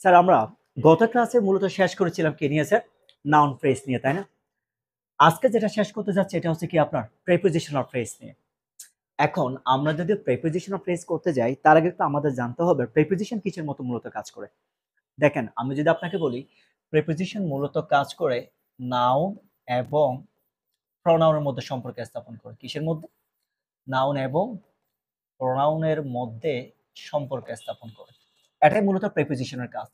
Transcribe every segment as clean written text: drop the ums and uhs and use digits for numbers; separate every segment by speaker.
Speaker 1: Sir আমরা গত ক্লাসে মূলত শেষ করেছিলাম কি নিয়ে স্যার? নাউন ফ্রেজ নিয়ে, তাই না? আজকে যেটা শেষ করতে যাচ্ছি এটা হচ্ছে কি আপনার প্রিপোজিশনাল ফ্রেজ নিয়ে। এখন আমরা যদি প্রিপোজিশনাল ফ্রেজ করতে যাই তার আগে একটু আমাদের জানতে হবে প্রিপোজিশন কিসের মতো মূলত কাজ করে। দেখেন আমি যদি আপনাকে বলি প্রিপোজিশন মূলত কাজ করে নাউন এবং প্রোনাউনের মধ্যে সম্পর্ক স্থাপন করে। কিসের মধ্যে? নাউন এবং প্রোনাউনের মধ্যে সম্পর্ক স্থাপন করে। এটাই মূলত প্রিপোজিশনের কাজ।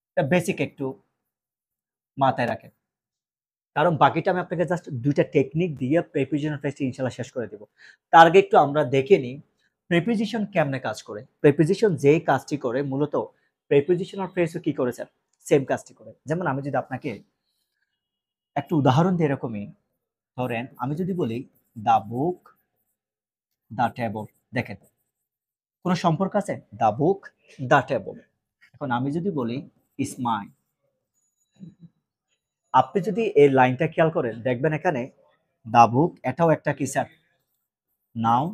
Speaker 1: এটা বেসিক একটু মাথায় রাখেন। কারণ বাকিটা আমি আপনাকে জাস্ট ২ টা টেকনিক দিয়ে প্রিপোজিশনাল ফ্রেজটি ইনশাআল্লাহ শেষ করে দিব। তার আগে একটু আমরা দেখে নিই প্রিপোজিশন কেমনে কাজ করে। প্রিপোজিশন যেই কাজটি করে মূলত প্রিপোজিশনাল ফ্রেজও কি করে স্যার? সেম কাজটি করে। যেমন আমি যদি আপনাকে একটা উদাহরণ দিই এরকমই, ধরেন আমি যদি বলি দ্য বুক, দ্য টেবল। দেখেন কোন সম্পর্ক আছে? The book, the table. এখন আমি যদি বলি ইজ মাইন, আপনি যদি এই লাইনটা খেয়াল করেন দেখবেন এখানে দ্য বুক এটাও একটা কি স্যার? নাউন।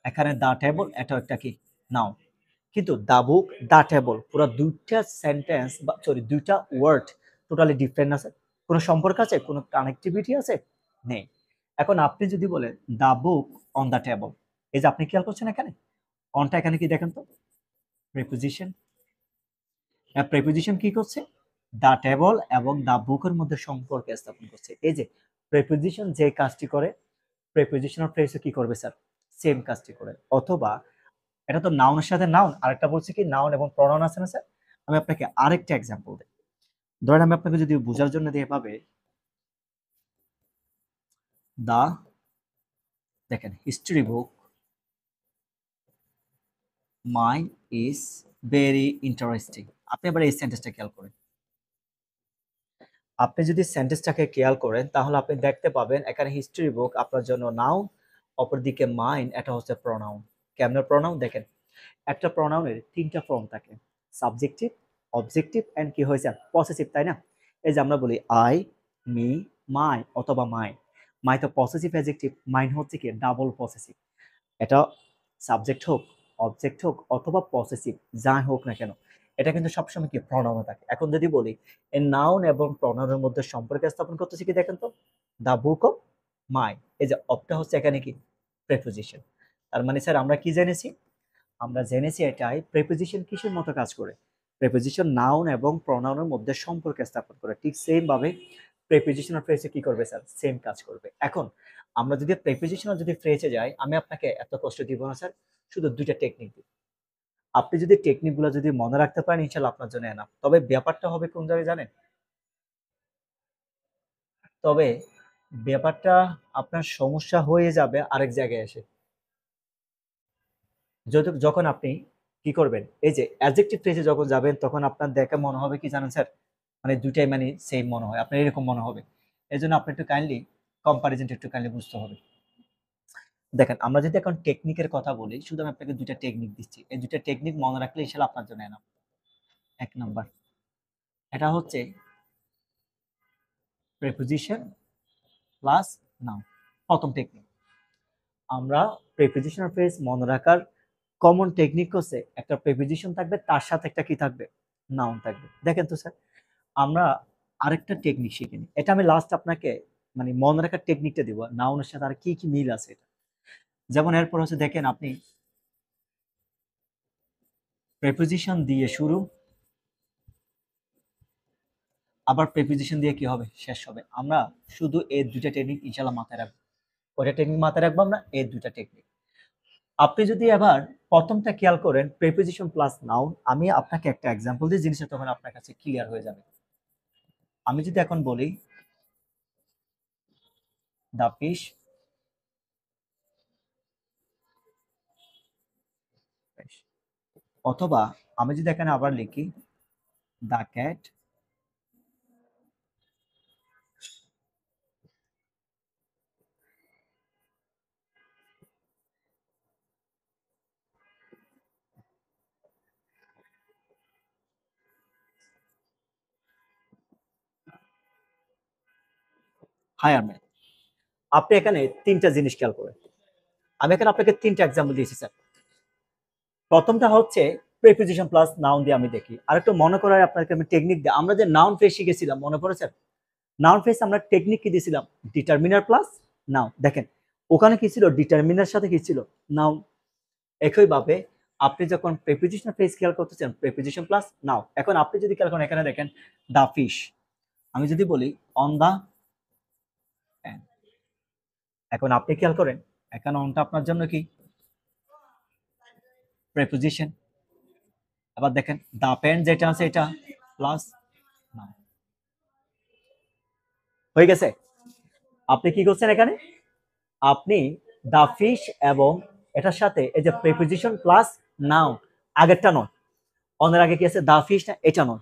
Speaker 1: এখানে দা টেবল এটাও একটা কি? নাউন। কিন্তু দা বুক, দা টেবল পুরো ২ টা সেন্টেন্স বা সরি ২ টা ওয়ার্ড টোটালি ডিফারেন্ট আছে। কোন সম্পর্ক আছে? কোন কানেক্টিভিটি আছে? নেই। এখন আপনি যদি বলেন দা বুক অন দা টেবল, এই যে আপনি খেয়াল করছেন এখানে অনটা এখানে কি দেখেন তো? প্রিপোজিশন। প্রিপোজিশন কি করছে? দা টেবল এবং দা বুকের মধ্যে সম্পর্ক স্থাপন করছে। এই যে প্রিপোজিশন যে কাজটি করে প্রিপোজিশনাল ফ্রেজও কি করবে স্যার? সেম কাজটি করে। অথবা এটা তো নাউনের সাথে নাউন, আরেকটা বলছি কি নাউন এবং প্রনাউন আছে না স্যার? আমি আপনাকে আরেকটা এক্সাম্পল দেই। ধরেন আমি আপনাকে যদি বোঝার জন্য দিই এভাবে, দা দেখেন history book mine is very interesting. আপনি এবার এই সেন্টেন্সটা খেয়াল করেন। আপনি যদি সেন্টেন্সটাকে খেয়াল করেন তাহলে আপনি দেখতে পাবেন এখানে হিস্টরি বুক আপনার জন্য নাউন, অপরদিকে মাইন এটা হচ্ছে প্রনাউন। কেমনে প্রনাউন? দেখেন একটা প্রনাউনের ৩ টা ফর্ম থাকে। সাবজেক্টিভ, অবজেক্টিভ এন্ড কি হয়েছে? পসেসিভ, তাই না? এই যে আমরা বলি আই, মি, মাই অথবা মাই। মাই তো পসেসিভ অ্যাডজেক্টিভ, মাইন হচ্ছে কি ডাবল পসেসিভ। এটা সাবজেক্ট হোক, অবজেক্ট হোক অথবা পসেসিভ যাই হোক না কেন, এটা কিন্তু সবসময় কি প্রনাউনে থাকে। এখন যদি বলি এই নাউন এবং প্রনাউনের মধ্যে সম্পর্ক স্থাপন করতেছি কি দেখেন তো? The book of my. এই যে অফটা হচ্ছে এখানে কি? প্রিপোজিশন। তার মানে স্যার আমরা কি জেনেছি? আমরা জেনেছি এটাই প্রিপোজিশন কিসের মতো কাজ করে। প্রিপোজিশন নাউন এবং প্রনাউনের মধ্যে সম্পর্ক স্থাপন করে। ঠিক সেম ভাবে প্রিপোজিশনাল ফ্রেজে কি করবে স্যার? সেম কাজ করবে। এখন আমরা যদি প্রিপোজিশনাল যদি ফ্রেজে যাই, আমি আপনাকে এত কষ্ট দিব না স্যার, শুধু ২ টা টেকনিক দিব। আপনি যদি টেকনিকগুলো যদি মনে রাখতে পারেন ইনশাআল্লাহ আপনার জন্য এনাফ। তবে ব্যাপারটা হবে কোন জায়গায় জানেন? তবে ব্যাপারটা আপনার সমস্যা হয়ে যাবে আরেক জায়গায় এসে। যখন আপনি কি করবেন? এই যে অ্যাডজেক্টিভ ফ্রেজে যখন যাবেন তখন আপনার দেখে মনে হবে কি জানেন স্যার? মানে ২ টাই মানে সেম মনে হয়। আপনার এরকম মনে হবে। এজন্য আপনি একটু কাইন্ডলি কম্পারিজনটা একটু কাইন্ডলি বুঝতে হবে। দেখেন আমরা যদি এখন টেকনিকের কথা বলি, শুধু আমি আপনাকে ২ টা টেকনিক দিচ্ছি। এই ২ টা টেকনিক মনে রাখলে ইনশাআল্লাহ আপনার জন্য এনাফ। ১ নাম্বার এটা হচ্ছে প্রিপোজিশন প্লাস নাউন। ১ম টেকনিক। আমরা প্রিপোজিশনাল ফ্রেজ মনে রাখার কমন টেকনিক হচ্ছে একটা প্রিপোজিশন থাকবে তার সাথে একটা কি থাকবে? নাউন থাকবে। দেখেন তো স্যার আমরা আরেকটা টেকনিক শিখে নিই। এটা আমি লাস্ট আপনাকে মানে মনে রাখার টেকনিকটা দিব। নাউনের সাথে আর কি, কি মিল আছে এটা। যেমন এরপর হচ্ছে দেখেন আপনি প্রিপোজিশন দিয়ে শুরু, আবার প্রিপোজিশন দিয়ে কি হবে? শেষ হবে। আমরা শুধু এই ২ টা টেকনিক ইনশাআল্লাহ মাথায় রাখবো। কয়টা টেকনিক মাথায় রাখবো আমরা? এই ২ টা টেকনিক। আপনি যদি এবার ১ম টা খেয়াল করেন প্রিপোজিশন প্লাস নাউন, আমি আপনাকে একটা এক্সাম্পল দিই জিনিসটা তখন আপনার কাছে ক্লিয়ার হয়ে যাবে। আমি যদি এখন বলি দ্য ফিশ অথবা আমি যদি এখানে আবার লিখি দ্য ক্যাট হায়ার ম্যান। আপনি এখানে ৩ টা জিনিস খেয়াল করেন। আমি এখানে আপনাকে ৩ টা এক্সাম্পল দিয়েছি স্যার। ১ম টা হচ্ছে প্রিপোজিশন প্লাস নাউন দিয়ে আমি দেখি। আরেকটু মনে করার আপনাকে আমি টেকনিক দিই। আমরা যে নাউন ফ্রেজ শিখেছিলাম মনে পড়েছে? নাউন ফ্রেজ আমরা টেকনিক কি দিয়েছিলাম? Determiner plus noun. দেখেন ওখানে কি ছিল? ডিটারমিনার সাথে কি ছিল? নাউন। একইভাবে আপনি যখন প্রিপোজিশনাল ফ্রেজ খেয়াল করতেছেন প্রিপোজিশন প্লাস নাউন। এখন আপনি যদি খেয়াল করেন এখানে দেখেন দা ফিশ, আমি যদি বলি অন দা, এখন আপনি খেয়াল করেন এখানে অনটা আপনার জন্য কি? প্রিপোজিশন। আবার দেখেন দা পেন যেটা আছে এটা প্লাস নাউন। হয়ে গেছে? আপনি কি করছেন এখানে? আপনি দা ফিশ এবং এটার সাথে এই যে প্রিপোজিশন প্লাস নাউন, আগেরটা নয়, অনের আগে কি আছে? দা ফিশ না, এটা নয়,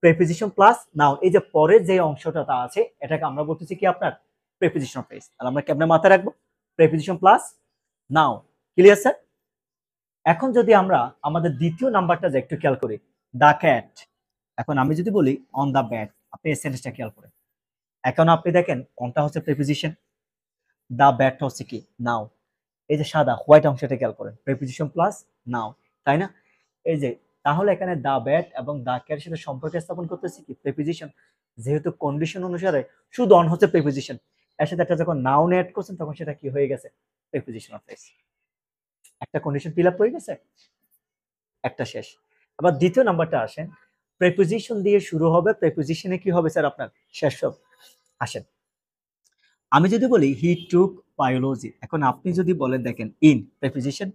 Speaker 1: প্রিপোজিশন প্লাস নাউন। এই যে পরের যে অংশটা তা আছে এটাকে আমরা বলতেছি কি আপনার প্রিপোজিশনাল ফ্রেজ। তাহলে আমরা কেমনে মাথায় রাখবো? Preposition plus noun. Clear sir? এখন যদি আমরা আমাদের দ্বিতীয় নাম্বারটা যে একটু খেয়াল করি, দা ক্যাট। এখন আমি যদি বলি অন দা ব্যাট, আপনি এই সেন্টেন্সটা খেয়াল করেন। এখন আপনি দেখেন অনটা হচ্ছে প্রিপোজিশন, দা ব্যাট হচ্ছে কি? নাউন। এই যে সাদা হোয়াইট অংশটা খেয়াল করেন, প্রিপোজিশন প্লাস নাউন, তাই না? এই যে তাহলে এখানে দা ব্যাট এবং দা ক্যাট সাথে সম্পর্ক স্থাপন করতেছি কি? প্রিপোজিশন। যেহেতু কন্ডিশন অনুসারে শুধু অন হচ্ছে প্রিপোজিশন, এর সাথে একটা যখন নাউন অ্যাড করছেন তখন সেটা কি হয়ে গেছে? Prepositional phrase. একটা কন্ডিশন ফিল আপ হয়ে গেছে, একটা শেষ। আবার দ্বিতীয় নাম্বারটা আসেন, প্রিপোজিশন দিয়ে শুরু হবে, প্রিপোজিশনে কি হবে স্যার আপনার? শেষ হবে। আসেন আমি যদি বলি হি টুক বায়োলজি, এখন আপনি যদি বলেন দেখেন in preposition,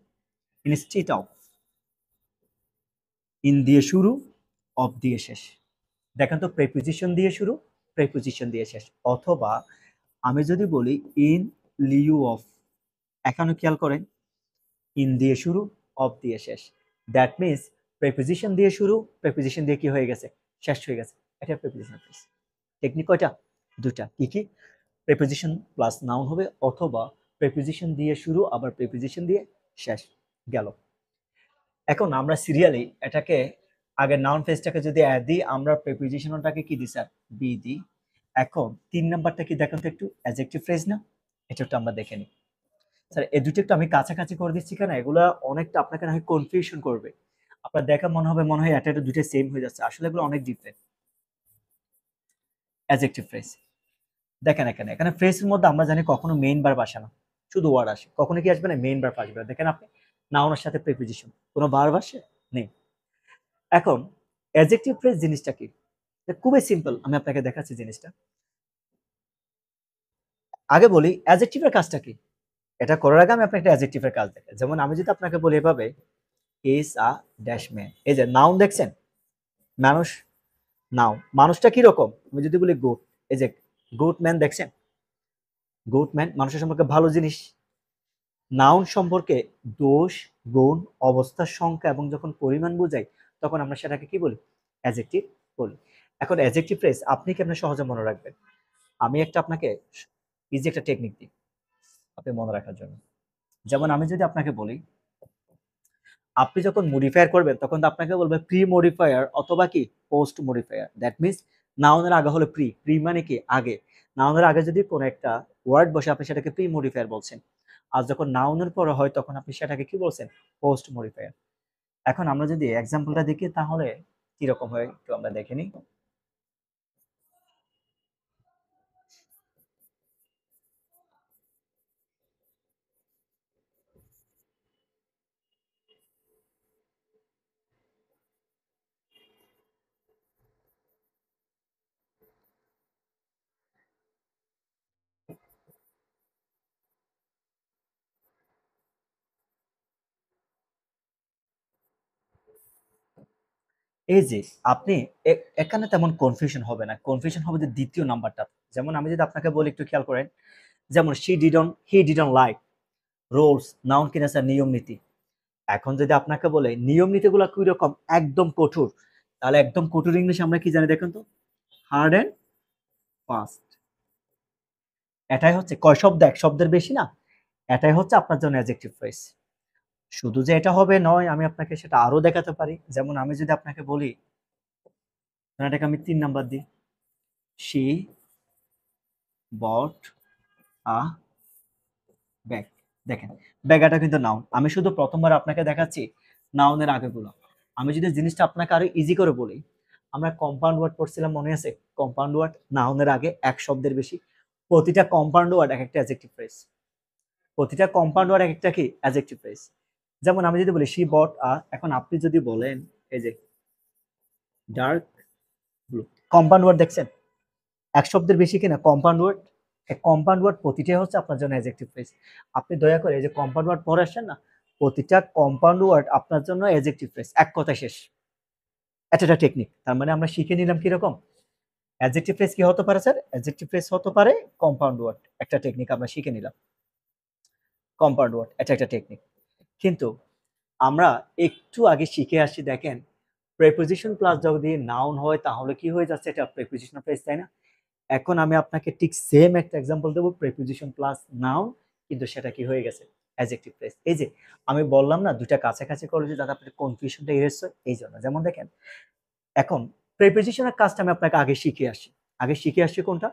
Speaker 1: instead of, in দিয়ে শুরু, অফ দিয়ে শেষ। দেখেন তো প্রিপোজিশন দিয়ে শুরু, প্রিপোজিশন দিয়ে শেষ। অথবা আমি যদি বলি ইন লিউ অফ, এখানে খেয়াল করেন ইন দিয়ে শুরু, অফ দিয়ে শেষ। দ্যাট মিনস প্রিপোজিশন দিয়ে শুরু, প্রিপোজিশন দিয়ে কি হয়ে গেছে? শেষ হয়ে গেছে। এটা প্রিপোজিশনাল ফ্রেজ। টেকনিক কয়টা? দুটা। কি কি? প্রিপোজিশন প্লাস নাউন হবে অথবা প্রিপোজিশন দিয়ে শুরু আবার প্রিপোজিশন দিয়ে শেষ। গেল। এখন আমরা সিরিয়ালি এটাকে আগে নাউন ফ্রেজটাকে যদি দিই, আমরা প্রিপোজিশনটাকে কি দিই স্যার? বি দিই। এখন ৩ নাম্বারটা কি দেখেন তো একটু, অ্যাডজেক্টিভ ফ্রেজ না? এটা একটু আমরা দেখে নিই। স্যার এই দুটো একটু আমি কাছাকাছি করে দিচ্ছি কেন? এগুলা অনেকটা আপনাকে না হয় কনফিউশন করবে। আপনার দেখা মনে হয় এটা দুটো সেম হয়ে যাচ্ছে। আসলে এগুলো অনেক ডিফারেন্ট। Adjective phrase. দেখেন এখানে ফ্রেজের মধ্যে আমরা জানি কখনো মেইন ভার্ব আসে না, শুধু ওয়ার্ড আসে। কখনো কি আসবে না? মেইন ভার্ব আসবে। দেখেন আপনি নাউনের সাথে প্রিপোজিশন, কোনো ভার্ব আসে? নেই। এখন অ্যাডজেক্টিভ ফ্রেজ জিনিসটা কি? এটা খুবই সিম্পল, আমি আপনাকে দেখাচ্ছি জিনিসটা। আগে বলি অ্যাডজেক্টিভের কাজটা কি? এটা করার আগে আমি আপনাকে একটা অ্যাডজেক্টিভের কাজ দেখাই। যেমন আমি যদি আপনাকে বলি এভাবে ইজ আ ড্যাশ ম্যান, এই যে নাউন দেখছেন, মানুষ, নাউন। মানুষটা কি রকম? আমি যদি বলি গুড, এই যে গুড ম্যান দেখছেন, গুড ম্যান মানুষের সম্পর্কে ভালো জিনিস। নাউন সম্পর্কে দোষ, গুণ, অবস্থার সংখ্যা এবং যখন পরিমাণ বোঝাই তখন আমরা সেটাকে কি বলি? অ্যাডজেক্টিভ বলি। এখন অ্যাডজেক্টিভ ফ্রেজ আপনি কেমনে সহজে মনে রাখবেন? আমি একটা আপনাকে ইজি একটা টেকনিক দিই আপনি মনে রাখার জন্য। যেমন আমি যদি আপনাকে বলি, আপনি যখন মডিফায়ার করবেন তখন তো আপনাকে বলবে প্রি মডিফায়ার অথবা কি পোস্ট মডিফায়ার। দ্যাট মিনস নাউনের আগে হলো প্রি, প্রি মানে কি? আগে। নাউনের আগে যদি কোনো একটা ওয়ার্ড বসে আপনি সেটাকে প্রি মডিফায়ার বলছেন। আর যখন নাউনের পরে হয় তখন আপনি সেটাকে কি বলছেন? Post modifier. এখন আমরা যদি এক্সাম্পলটা দেখি তাহলে কিরকম হয় একটু আমরা দেখে নিই। এই যে আপনি এখানে তেমন কনফিউশন হবে না, কনফিউশন হবে যে দ্বিতীয় নাম্বারটা। যেমন আমি যদি আপনাকে বলি একটু খেয়াল করেন, যেমন he didn't like rules, noun কিনা স্যার? নিয়ম নীতি। এখন যদি আপনাকে বলে নিয়ম নীতিগুলো কি রকম? একদম কঠোর। তাহলে একদম কঠোর ইংলিশ আমরা কি জানি দেখেন তো? Hard and fast. এটাই হচ্ছে কয় শব্দ? এক শব্দের বেশি না। এটাই হচ্ছে আপনার জন্য অ্যাডজেক্টিভ ফ্রেজ। শুধু যে এটা হবে নয়, আমি আপনাকে সেটা আরো দেখাতে পারি। যেমন আমি যদি আপনাকে বলি, এটাকে আমি ৩ নাম্বার দিই, শি বট আ ব্যাগ। দেখেন ব্যাগাটা কিন্তু নাউন। আমি শুধু প্রথমবার আপনাকে দেখাচ্ছি নাউনের আগেগুলো। আমি যদি জিনিসটা আপনাকে আরো ইজি করে বলি, আমরা কম্পাউন্ড ওয়ার্ড পড়ছিলাম, মনে আছে? কম্পাউন্ড ওয়ার্ড নাউনের আগে এক শব্দের বেশি, প্রতিটা কম্পাউন্ড ওয়ার্ড এক একটা অ্যাডজেক্টিভ ফ্রেজ, প্রতিটা কম্পাউন্ড ওয়ার্ড এক একটা কি অ্যাডজেক্টিভ ফ্রেজ। যেমন আমি যদি বলি শি বট আ, এখন আপনি যদি বলেন এই যে ডার্ক ব্লু, কম্পাউন্ড ওয়ার্ড দেখছেন? এক শব্দের বেশি কিনা কম্পাউন্ড ওয়ার্ড। এই কম্পাউন্ড ওয়ার্ড প্রতিটাই হচ্ছে আপনার জন্য অ্যাডজেক্টিভ ফ্রেজ। আপনি দয়া করে এই যে কম্পাউন্ড ওয়ার্ড পড়ে আসছেন না, প্রতিটা কম্পাউন্ড ওয়ার্ড আপনার জন্য অ্যাডজেক্টিভ ফ্রেজ, এক কথায় শেষ। এটা একটা টেকনিক। তার মানে আমরা শিখে নিলাম কিরকম অ্যাডজেক্টিভ ফ্রেজ কি হতে পারে স্যার, অ্যাডজেক্টিভ ফ্রেজ হতে পারে কম্পাউন্ড ওয়ার্ড, একটা টেকনিক আমরা শিখে নিলাম। কম্পাউন্ড ওয়ার্ড এটা একটা টেকনিক। কিন্তু আমরা একটু আগে শিখে আসছি, দেখেন প্রেপোজিশন প্লাস যদি নাউন হয় তাহলে কি হয়ে যাচ্ছে, এটা প্রেপোজিশনাল ফ্রেজ, তাই না? এখন আমি আপনাকে ঠিক সেম একটা এক্সাম্পল দেবো, প্রেপোজিশন প্লাস নাউন, কিন্তু সেটা কি হয়ে গেছে অ্যাডজেক্টিভ ফ্রেজ। এই যে আমি বললাম না দুটা কাছাকাছি করলে যাতে আপনার কনফিউশনটা এরেস হয়, এই জন্য। যেমন দেখেন এখন প্রেপোজিশনের কাজটা আমি আপনাকে আগে শিখে আসি, কোনটা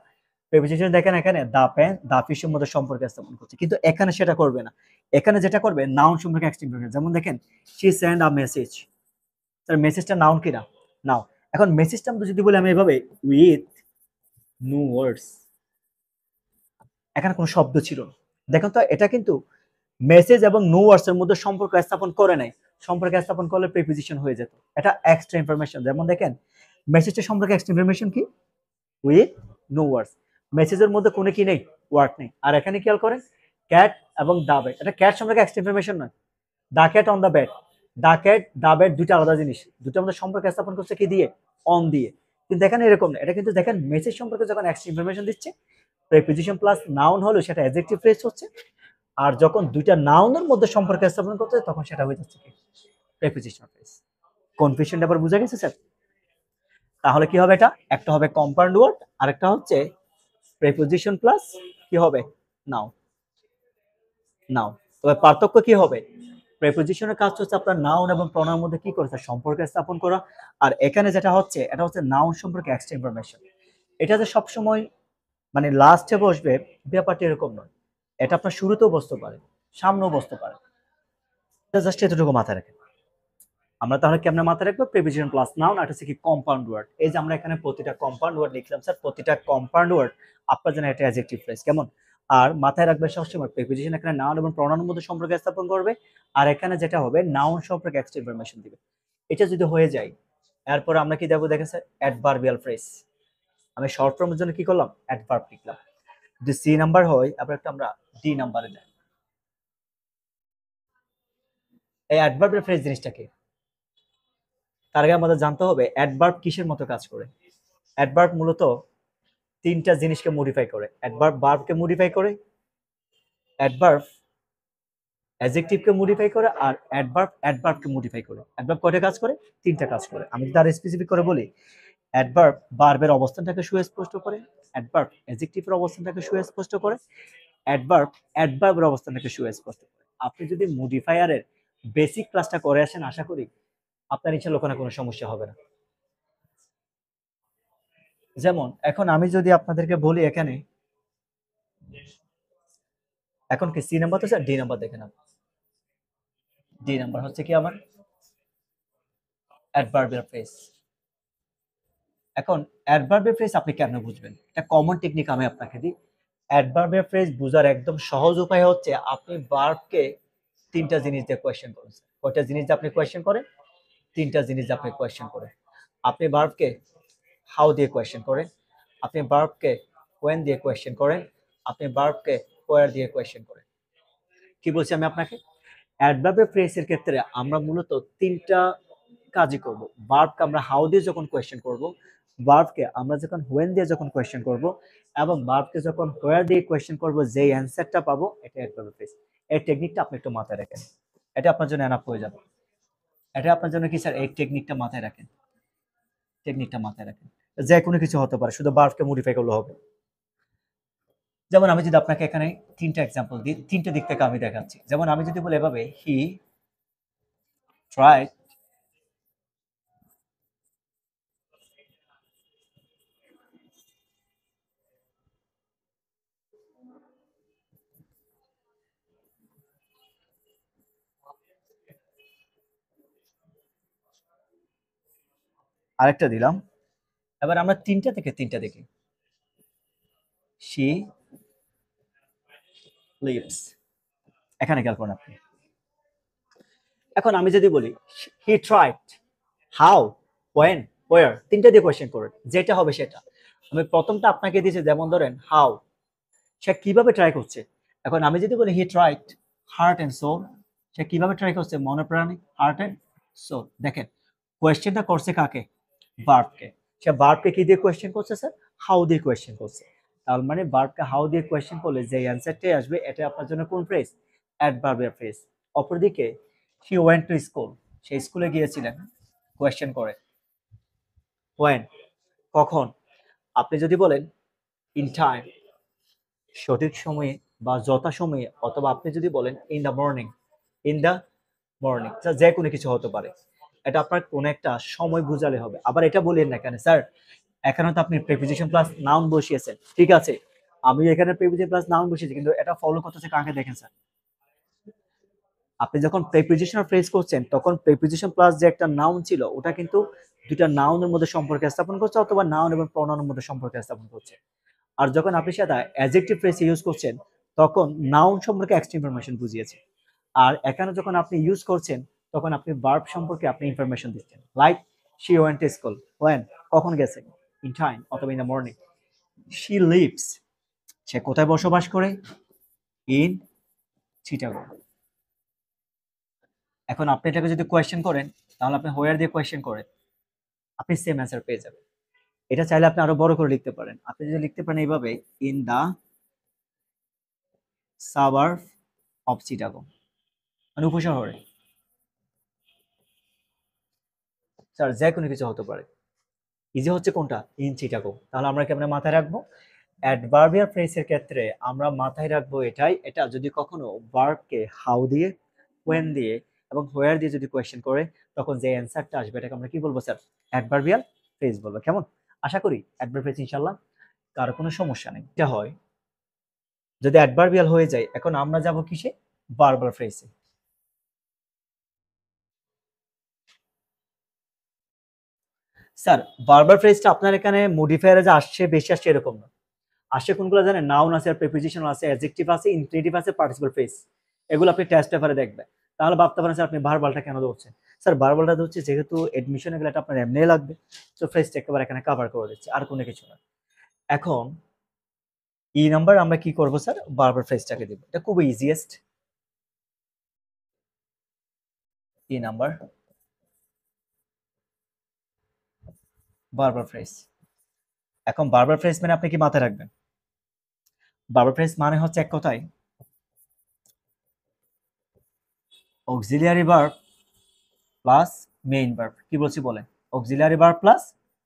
Speaker 1: প্রেপোজিশন। দেখেন এখানে দা পেন দা ফিশের মধ্যে সম্পর্ক স্থাপন করছে, কিন্তু এখানে সেটা করবে না। এখানে যেটা করবে নাউন সম্পর্কে এক্সটেন্ড করবে। যেমন দেখেন শি সেন্ড আ মেসেজ, তার মেসেজটা নাউন কিনা, নাও। এখন মেসেজটা আমরা যদি বলি আমি এভাবে উইথ নো ওয়ার্ডস, এখানে কোনো শব্দ ছিল না। দেখেন তো এটা কিন্তু মেসেজ এবং নো ওয়ার্ডস এর মধ্যে সম্পর্ক স্থাপন করে নাই। সম্পর্ক স্থাপন করলে প্রিপোজিশন হয়ে যেত। এটা এক্সট্রা ইনফরমেশন। যেমন দেখেন মেসেজের সম্পর্কে এক্সট্রা ইনফরমেশন কি, উইথ নো ওয়ার্ডস। মেসেজের মধ্যে কোনো কি নেই, ওয়ার্ড নেই। আর এখানে খেয়াল করেন ক্যাট এবং দা বেড, এটা ক্যাট সম্পর্কে এক্সট্রা ইনফরমেশন নয়। The cat on the bed, the cat the bed দুটো আলাদা জিনিস। দুটোর মধ্যে সম্পর্ক স্থাপন করছে কি দিয়ে, অন দিয়ে। কিন্তু এখানে এরকম না, এটা কিন্তু দেখেন মেসেজ সম্পর্কে যখন এক্সট্রা ইনফরমেশন দিচ্ছে প্রিপোজিশন প্লাস নাউন হলো সেটা অ্যাডজেক্টিভ ফ্রেজ হচ্ছে। আর যখন দুইটা নাউনের মধ্যে সম্পর্ক স্থাপন করতে হয় তখন সেটা হয়ে যাচ্ছে কি প্রিপোজিশনাল ফ্রেজ। কনফিউশনটা আবার বুঝা গেছে স্যার? তাহলে কি হবে, এটা একটা হবে কম্পাউন্ড ওয়ার্ড, আরেকটা হচ্ছে প্রিপোজিশন প্লাস কি হবে নাউন। নাও তবে পার্থক্য কি হবে, প্রিপোজিশনের কাজ হচ্ছে আপনার নাউন এবং প্রনাউনের মধ্যে কি করছে সম্পর্ক স্থাপন করা। আর এখানে যেটা হচ্ছে এটা হচ্ছে নাউন সম্পর্কে এক্সট্রা ইনফরমেশন। এটা যে সবসময় মানে লাস্টে বসবে ব্যাপারটা এরকম নয়। এটা আপনার শুরুতেও বসতে পারে, সামনেও বসতে পারে। জাস্ট এতটুকু মাথায় রাখেন। আমরা তাহলে কেমনে মাথায় রাখবো, প্রিপোজিশন প্লাস নাউন আর হচ্ছে কি কম্পাউন্ড ওয়ার্ড। এই যে আমরা এখানে প্রতিটা কম্পাউন্ড ওয়ার্ড লিখলাম স্যার, প্রতিটা কম্পাউন্ড ওয়ার্ড আপনার জন্য একটা অ্যাডজেক্টিভ ফ্রেজ, কেমন? আর মাথায় রাখবে সবসময় প্রিপোজিশন এখানে নাউন এবং প্রনাউনের মধ্যে সম্পর্ক স্থাপন করবে, আর এখানে যেটা হবে নাউন সম্পর্কে এক্সট্রা ইনফরমেশন দিবে। এটা যদি হয়ে যায় এরপর আমরা কি দেবো দেখেন স্যার, অ্যাডভার্বিয়াল ফ্রেজ। আমি শর্ট ফর্মের জন্য কি করলাম, অ্যাডভার্ব লিখলাম। যদি সি নাম্বার হয় আবার একটা আমরা ডি নাম্বারে যাই। এই অ্যাডভার্বিয়াল ফ্রেজ জিনিসটা কি, তার আগে আমাদের জানতে হবে অ্যাডভার্ব কিসের মতো কাজ করে। অ্যাডভার্ব মূলত তিনটা জিনিসকে মডিফাই করে। অ্যাডভার্ব ভার্বকে মডিফাই করে, অ্যাডভার্ব অ্যাডজেক্টিভকে মডিফাই করে, আর অ্যাডভার্ব অ্যাডভার্বকে মডিফাই করে। অ্যাডভার্ব কয়টা কাজ করে, তিনটা কাজ করে। আমি যদি আরো স্পেসিফিক করে বলি, অ্যাডভার্ব ভার্বের অবস্থানটাকে সুস্পষ্ট করে, অ্যাডভার্ব অ্যাডজেক্টিভের অবস্থানটাকে সুস্পষ্ট করে, অ্যাডভার্ব অ্যাডভার্বের অবস্থানটাকে সুস্পষ্ট করে। আপনি যদি মডিফায়ারের বেসিক ক্লাসটা করে আসেন আশা করি আপনার ইনশাআল্লাহ কোনো সমস্যা হবে না। যেমন এখন আমি যদি আপনাদেরকে বলি এখানে, এখন কি সি নাম্বার তো স্যার, ডি নাম্বার দেখেন। ডি নাম্বার হচ্ছে কি আমার অ্যাডভার্বিয়াল ফ্রেজ। এখন অ্যাডভার্বিয়াল ফ্রেজ আপনি কেমনে বুঝবেন, এটা কমন টেকনিক আমি আপনাকে দিই। অ্যাডভার্বিয়াল ফ্রেজ বোঝার একদম সহজ উপায় হচ্ছে আপনি ভার্বকে তিনটা জিনিস দিয়ে কোয়েশ্চেন করেন। কয়টা জিনিস দিয়ে আপনি কোয়েশ্চেন করেন, তিনটা জিনিস দিয়ে আপনি কোয়েশ্চেন করেন। আপনি ভার্বকে হাউ দিয়ে কোয়েশ্চেন করেন, আপনি ভার্বকে ওয়েন দিয়ে কোয়েশ্চেন করেন, আপনি ভার্বকে ওয়্যার দিয়ে কোয়েশ্চেন করেন। কি বলছি আমি আপনাকে, অ্যাডভার্বিয়াল ফ্রেজের ক্ষেত্রে আমরা মূলত তিনটা কাজই করব। ভার্বকে আমরা হাউ দিয়ে যখন কোয়েশ্চেন করব, ভার্বকে আমরা যখন হোয়েন দিয়ে যখন কোয়েশ্চেন করব, এবং ভার্বকে যখন হোয়ার দিয়ে কোয়েশ্চেন করব, যেই অ্যানসারটা পাবো এটা অ্যাডভার্বিয়াল ফ্রেজ। এই টেকনিকটা আপনি একটু মাথায় রাখেন, এটা আপনার জন্য এনাফ হয়ে যাবে। এটা আপনার জন্য কি স্যার, এই টেকনিকটা মাথায় রাখেন, টেকনিকটা মাথায় রাখেন। যে কোনো কিছু হতে পারে, শুধু ভার্বকে মডিফাই করলে হবে। যেমন আমি যদি আপনাকে এখানে তিনটা এক্সাম্পল দিই, তিনটা দিক থেকে আমি দেখাচ্ছি। যেমন আমি যদি বলি এভাবে, হি ট্রাইড আরেকটা দিলাম। এবার আমরা তিনটা থেকে তিনটা দেখি। শি লিভস, এখানে খেয়াল করুন আপনি। এখন আমি যদি বলি he tried, how, when, where, তিনটা দিয়ে কোয়েশ্চেন করুন, যেটা হবে সেটা। আমি প্রথমটা আপনাকে দিয়েছি, যেমন ধরেন হাউ, সে কিভাবে ট্রাই করছে। এখন আমি যদি বলি he tried heart and soul, সে কিভাবে ট্রাই করছে, মনে প্রাণে, হার্ট এন্ড সোল। দেখেন কোয়েশ্চেনটা করছে কাকে, ভার্বকে। সে ভার্বকে কি দিয়ে কোয়েশ্চেন করছে স্যার, হাউ দিয়ে কোয়েশ্চেন করছে। তার মানে ভার্বকে হাউ দিয়ে কোয়েশ্চেন করলে যে অ্যানসারটাই আসবে এটা আপনার জন্য কোন ফ্রেজ, অ্যাডভার্বিয়াল ফ্রেজ। অপরদিকে হি ওয়েন্ট টু স্কুল, সে স্কুলে গিয়েছিলেন, কোয়েশ্চেন করে ওয়েন, কখন। আপনি যদি বলেন ইন টাইম, সঠিক সময়ে বা যথাসময়ে, অথবা আপনি যদি বলেন in the morning, in the morning, যে কোনো কিছু হতে পারে। এটা আপনার কোন একটা সময় বুঝালে হবে। আবার এটা বলেন না কেন স্যার, এখানে তো আপনি প্রিপোজিশন প্লাস নাউন বসিয়েছেন, ঠিক আছে, আমি এখানে প্রিপোজিশন প্লাস নাউন বসিয়েছি, কিন্তু এটা ফলো করতেছে কাকে, দেখেন স্যার, আপনি যখন প্রিপোজিশনাল ফ্রেজ করছেন তখন প্রিপোজিশন প্লাস যে একটা নাউন ছিল ওটা কিন্তু দুইটা নাউনের মধ্যে সম্পর্ক স্থাপন করছে, অথবা নাউন এবং প্রোনাউনের মধ্যে সম্পর্ক স্থাপন করছে। আর যখন আপনি সেটা অ্যাডজেক্টিভ ফ্রেজ ইউজ করছেন তখন নাউন সম্পর্কে এক্সট্রা ইনফরমেশন বুঝিয়েছে। আর এখানে যখন আপনি ইউজ করছেন তখন আপনি ভার্ব সম্পর্কে আপনি ইনফরমেশন দিচ্ছেন, like she went to school, when, কখন গেছে, ইন টাইম অথবা in the morning. She lives, সে কোথায় বসবাস করে, ইন চিটাগং। এখন আপনি এটাকে যদি কোয়েশ্চেন করেন তাহলে আপনি হোয়ার দিয়ে কোয়েশ্চেন করেন, আপনি সেম অ্যান্সার পেয়ে যাবেন। এটা চাইলে আপনি আরো বড় করে লিখতে পারেন, আপনি যদি লিখতে পারেন এইভাবে, in the suburb of Chittagong, মানে উপশহরে। স্যার যে কোনো কিছু হতে পারে, ইজি হচ্ছে কোনটা, ইন চিটাগং। তাহলে আমরা কেমন মাথায় রাখবো, অ্যাডভার্বিয়াল ফ্রেজের ক্ষেত্রে আমরা মাথায় রাখবো এটাই, এটা যদি কখনো ভার্বকে হাউ দিয়ে, ওয়েন দিয়ে এবং হোয়ার দিয়ে যদি কোয়েশ্চেন করে তখন যে অ্যান্সারটা আসবে এটাকে আমরা কি বলবো স্যার, অ্যাডভার্বিয়াল ফ্রেজ বলবো। কেমন, আশা করি অ্যাডভার্ব ফ্রেজ ইনশাআল্লাহ কারো কোনো সমস্যা নেই। এটা হয় যদি অ্যাডভার্বিয়াল হয়ে যায়, এখন আমরা যাব কিসে, ভার্বাল ফ্রেজে। স্যার ভার্বাল ফ্রেজটা আপনার এখানে মডিফায়ারে যে আসছে বেশি আসছে এরকম না, আসে কোনগুলো জানেন, নাউন আছে, আর প্রিপোজিশন আছে, অ্যাডজেক্টিভ আছে, ইনফিনিটিভ আছে, পার্টিসিপল ফ্রেজ। এগুলো আপনি টেস্ট পেপারে দেখবেন। তাহলে ভাবতে পারেন স্যার আপনি ভার্বালটা কেন ধরছেন, স্যার ভার্বালটা ধরছে যেহেতু এডমিশন এগুলো এটা আপনার এমনিই লাগবে, তো ফ্রেজটা একেবারে এখানে কভার করে দিচ্ছে, আর কোনো কিছু না। এখন ই নাম্বার আমরা কি করব স্যার, ভার্বাল ফ্রেজটাকে দিব, এটা খুব easiest. E number verbal phrase. এখন ভার্বাল ফ্রেজ মানে আপনি কি মাথায় রাখবেন, ভার্বাল ফ্রেজ মানে হচ্ছে এক কথায় auxiliary verb plus main verb. কি বলছি বলেন, auxiliary verb plus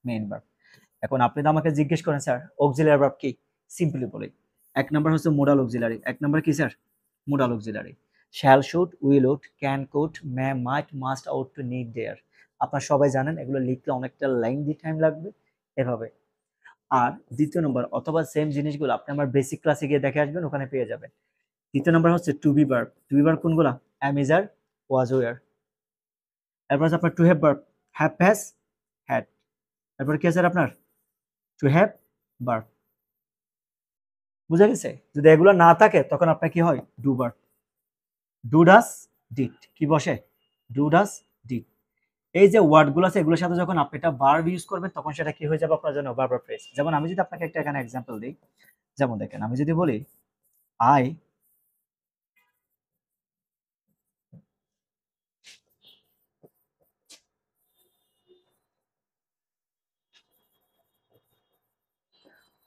Speaker 1: main verb. এখন আপনি তো আমাকে জিজ্ঞেস করেন স্যার অক্সিলিয়ারি ভার্ব কি, সিম্পলি বলি এক নাম্বার হচ্ছে মোডাল অক্সিলারি। এক নাম্বার কি sir, modal auxiliary. Shall, should, will, would, can, could, may, might, must, ought to, need, dare. আপনারা সবাই জানেন এগুলো লিখলে অনেকটা লেন্থি টাইম লাগবে, এভাবে। আর দ্বিতীয় নম্বর অথবা সেম জিনিসগুলো আপনি আমার বেসিক ক্লাসে গিয়ে দেখে আসবেন, ওখানে পেয়ে যাবেন। দ্বিতীয় নম্বর হচ্ছে to be verb. To be verb কোনগুলা, am, is, are, was, were. এরপর হচ্ছে আপনার to have verb, have, has, had. এরপর কি আছে আপনার টু হ্যাভ ভার্ব। বুঝা গেছে, যদি এগুলো না থাকে তখন আপনার কি হয়, do verb. Do, does, did, কি বসে, ডু, ডাস, ডিড। এই যে ওয়ার্ডগুলো আছে এগুলোর সাথে যখন আপনি এটা ভার্ব ইউজ করবেন তখন সেটা কি হয়ে যাবে আপনার জন্য, ভার্ব ফ্রেজ। যেমন আমি যদি আপনাকে একটা এখানে एग्जांपल দিই, যেমন দেখেন আমি যদি বলি আই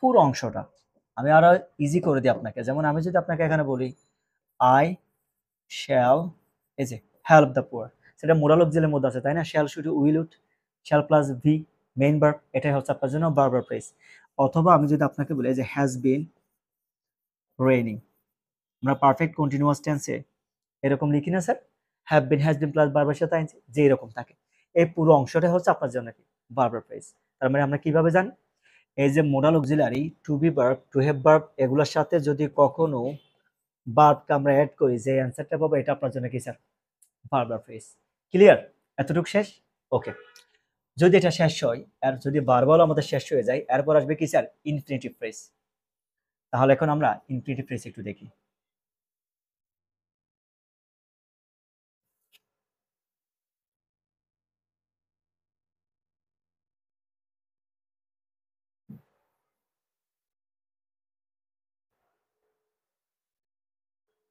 Speaker 1: পুরো অংশটা আমি আরো ইজি করে দিই আপনাকে। যেমন আমি যদি আপনাকে এখানে বলি আই শ্যাল, এই যে হেল্প দ্য পুয়ার, সেটা মোরাল অক্সিলারির মধ্যে আছে তাই না, shall, should, will, would, shall plus V, main verb, এটাই হচ্ছে আপনার জন্য ভার্ব ফ্রেজ। অথবা আমি যদি আপনাকে বলি যে হ্যাজ বিন রেইনিং, আমরা পারফেক্ট কন্টিনিউয়াস টেন্সে এরকম লিখি না sir, have been, has been plus ভার্বের সাথে আইনজি, যে এরকম থাকে। এই পুরো অংশটা হচ্ছে আপনার জন্য কি, ভার্ব ফ্রেজ। তার মানে আমরা কিভাবে জানি, এই যে modal auxiliary, to be verb, to have verb, এগুলোর সাথে যদি কখনো ভার্বকে আমরা অ্যাড করি যে অ্যান্সারটা পাবো এটা আপনার জন্য কি স্যার, ভার্ব ফ্রেজ। ক্লিয়ার, এতটুকু শেষ, ওকে। যদি এটা শেষ হয় আর যদি ভার্বাল আমাদের শেষ হয়ে যায়, এরপর আসবে কি স্যার? Infinitive phrase. তাহলে এখন আমরা ইনফিনিটিভ ফ্রেজ একটু দেখি।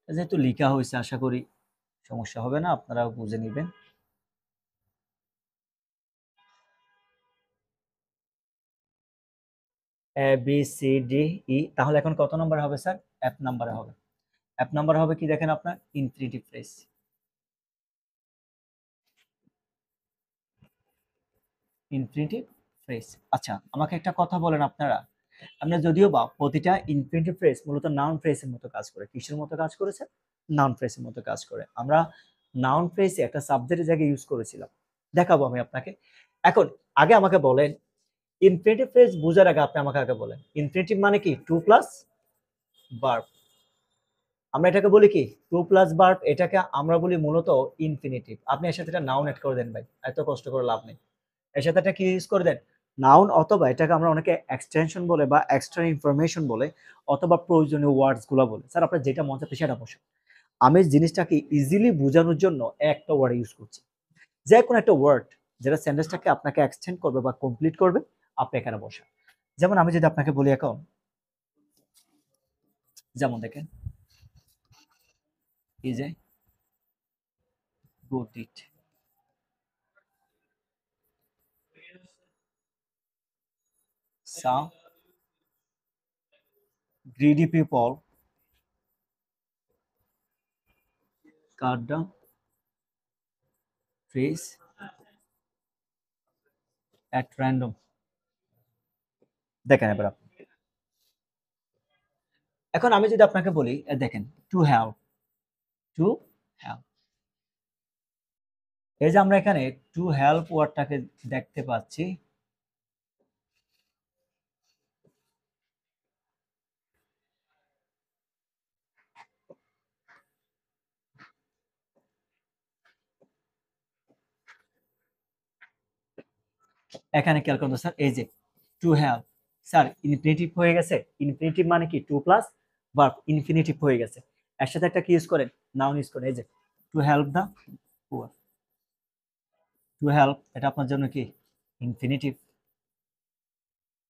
Speaker 1: যেহেতু লেখা হয়েছে, আশা করি সমস্যা হবে না, আপনারাও বুঝে নেবেন। A B C D E, তাহলে এখন কত নাম্বার হবে স্যার? এফ নাম্বারে হবে। এফ নাম্বার হবে কি দেখেন আপনার? Infinitive phrase. Infinitive phrase. আচ্ছা, আমাকে একটা কথা বলেন আপনারা, আমরা যদিও বা প্রতিটা ইনফিনিটিভ ফ্রেজ মূলত নাউন ফ্রেজের মতো কাজ করে। কিসের মতো কাজ করেছে? নাউন ফ্রেজের মতো কাজ করে। আমরা নাউন ফ্রেজ একটা সাবজেক্টের জায়গায় ইউজ করেছিলাম, দেখাবো আমি আপনাকে। এখন আগে আমাকে বলেন, ইনফিনিটিভ ফ্রেজ বোঝার আগে আপনি আমাকে আগে বলেন, ইনফিনিটিভ মানে কি? To plus verb. আমরা এটাকে বলি কি? To plus verb. এটাকে আমরা বলি মূলত ইনফিনিটিভ। আপনি এর সাথে একটা নাউন এড করে দেন ভাই, এত কষ্ট করে লাভ নেই। এর সাথে একটা কি ইউজ করে দেন? নাউন, অথবা এটাকে আমরা অনেকে এক্সটেনশন বলে বা এক্সট্রা ইনফরমেশন বলে, অথবা প্রয়োজনীয় ওয়ার্ডস গুলা বলে। স্যার আপনার যেটা মন চাচ্ছে সেটা বসে। আমি জিনিসটাকে ইজিলি বোঝানোর জন্য একটা ওয়ার্ড ইউজ করছি, যে কোনো একটা ওয়ার্ড যেটা সেন্টেন্সটাকে আপনাকে এক্সটেন্ড করবে বা কমপ্লিট করবে, আপনি এখানে বসা। যেমন আমি যদি আপনাকে বলি এখন, যেমন দেখেন, এই যে good it, some greedy people cut down trees at random। দেখেন এবার এখন আমি যদি আপনাকে বলি, দেখেন, টু হেল্প, টু হেল্প, এই যে আমরা এখানে টু হেল্প ওয়ার্ডটাকে দেখতে পাচ্ছি। এখানে খেয়াল করুন স্যার, এই যে টু হেল্প, স্যার ইনফিনিটিভ হয়ে গেছে। ইনফিনিটিভ মানে কি? টু প্লাস ভার্ব, ইনফিনিটিভ হয়ে গেছে। এর সাথে একটা কি ইউজ করেন? নাউন ইউজ করেন। এই যে to help the poor, to help এটা আপনার জন্য কি? ইনফিনিটিভ।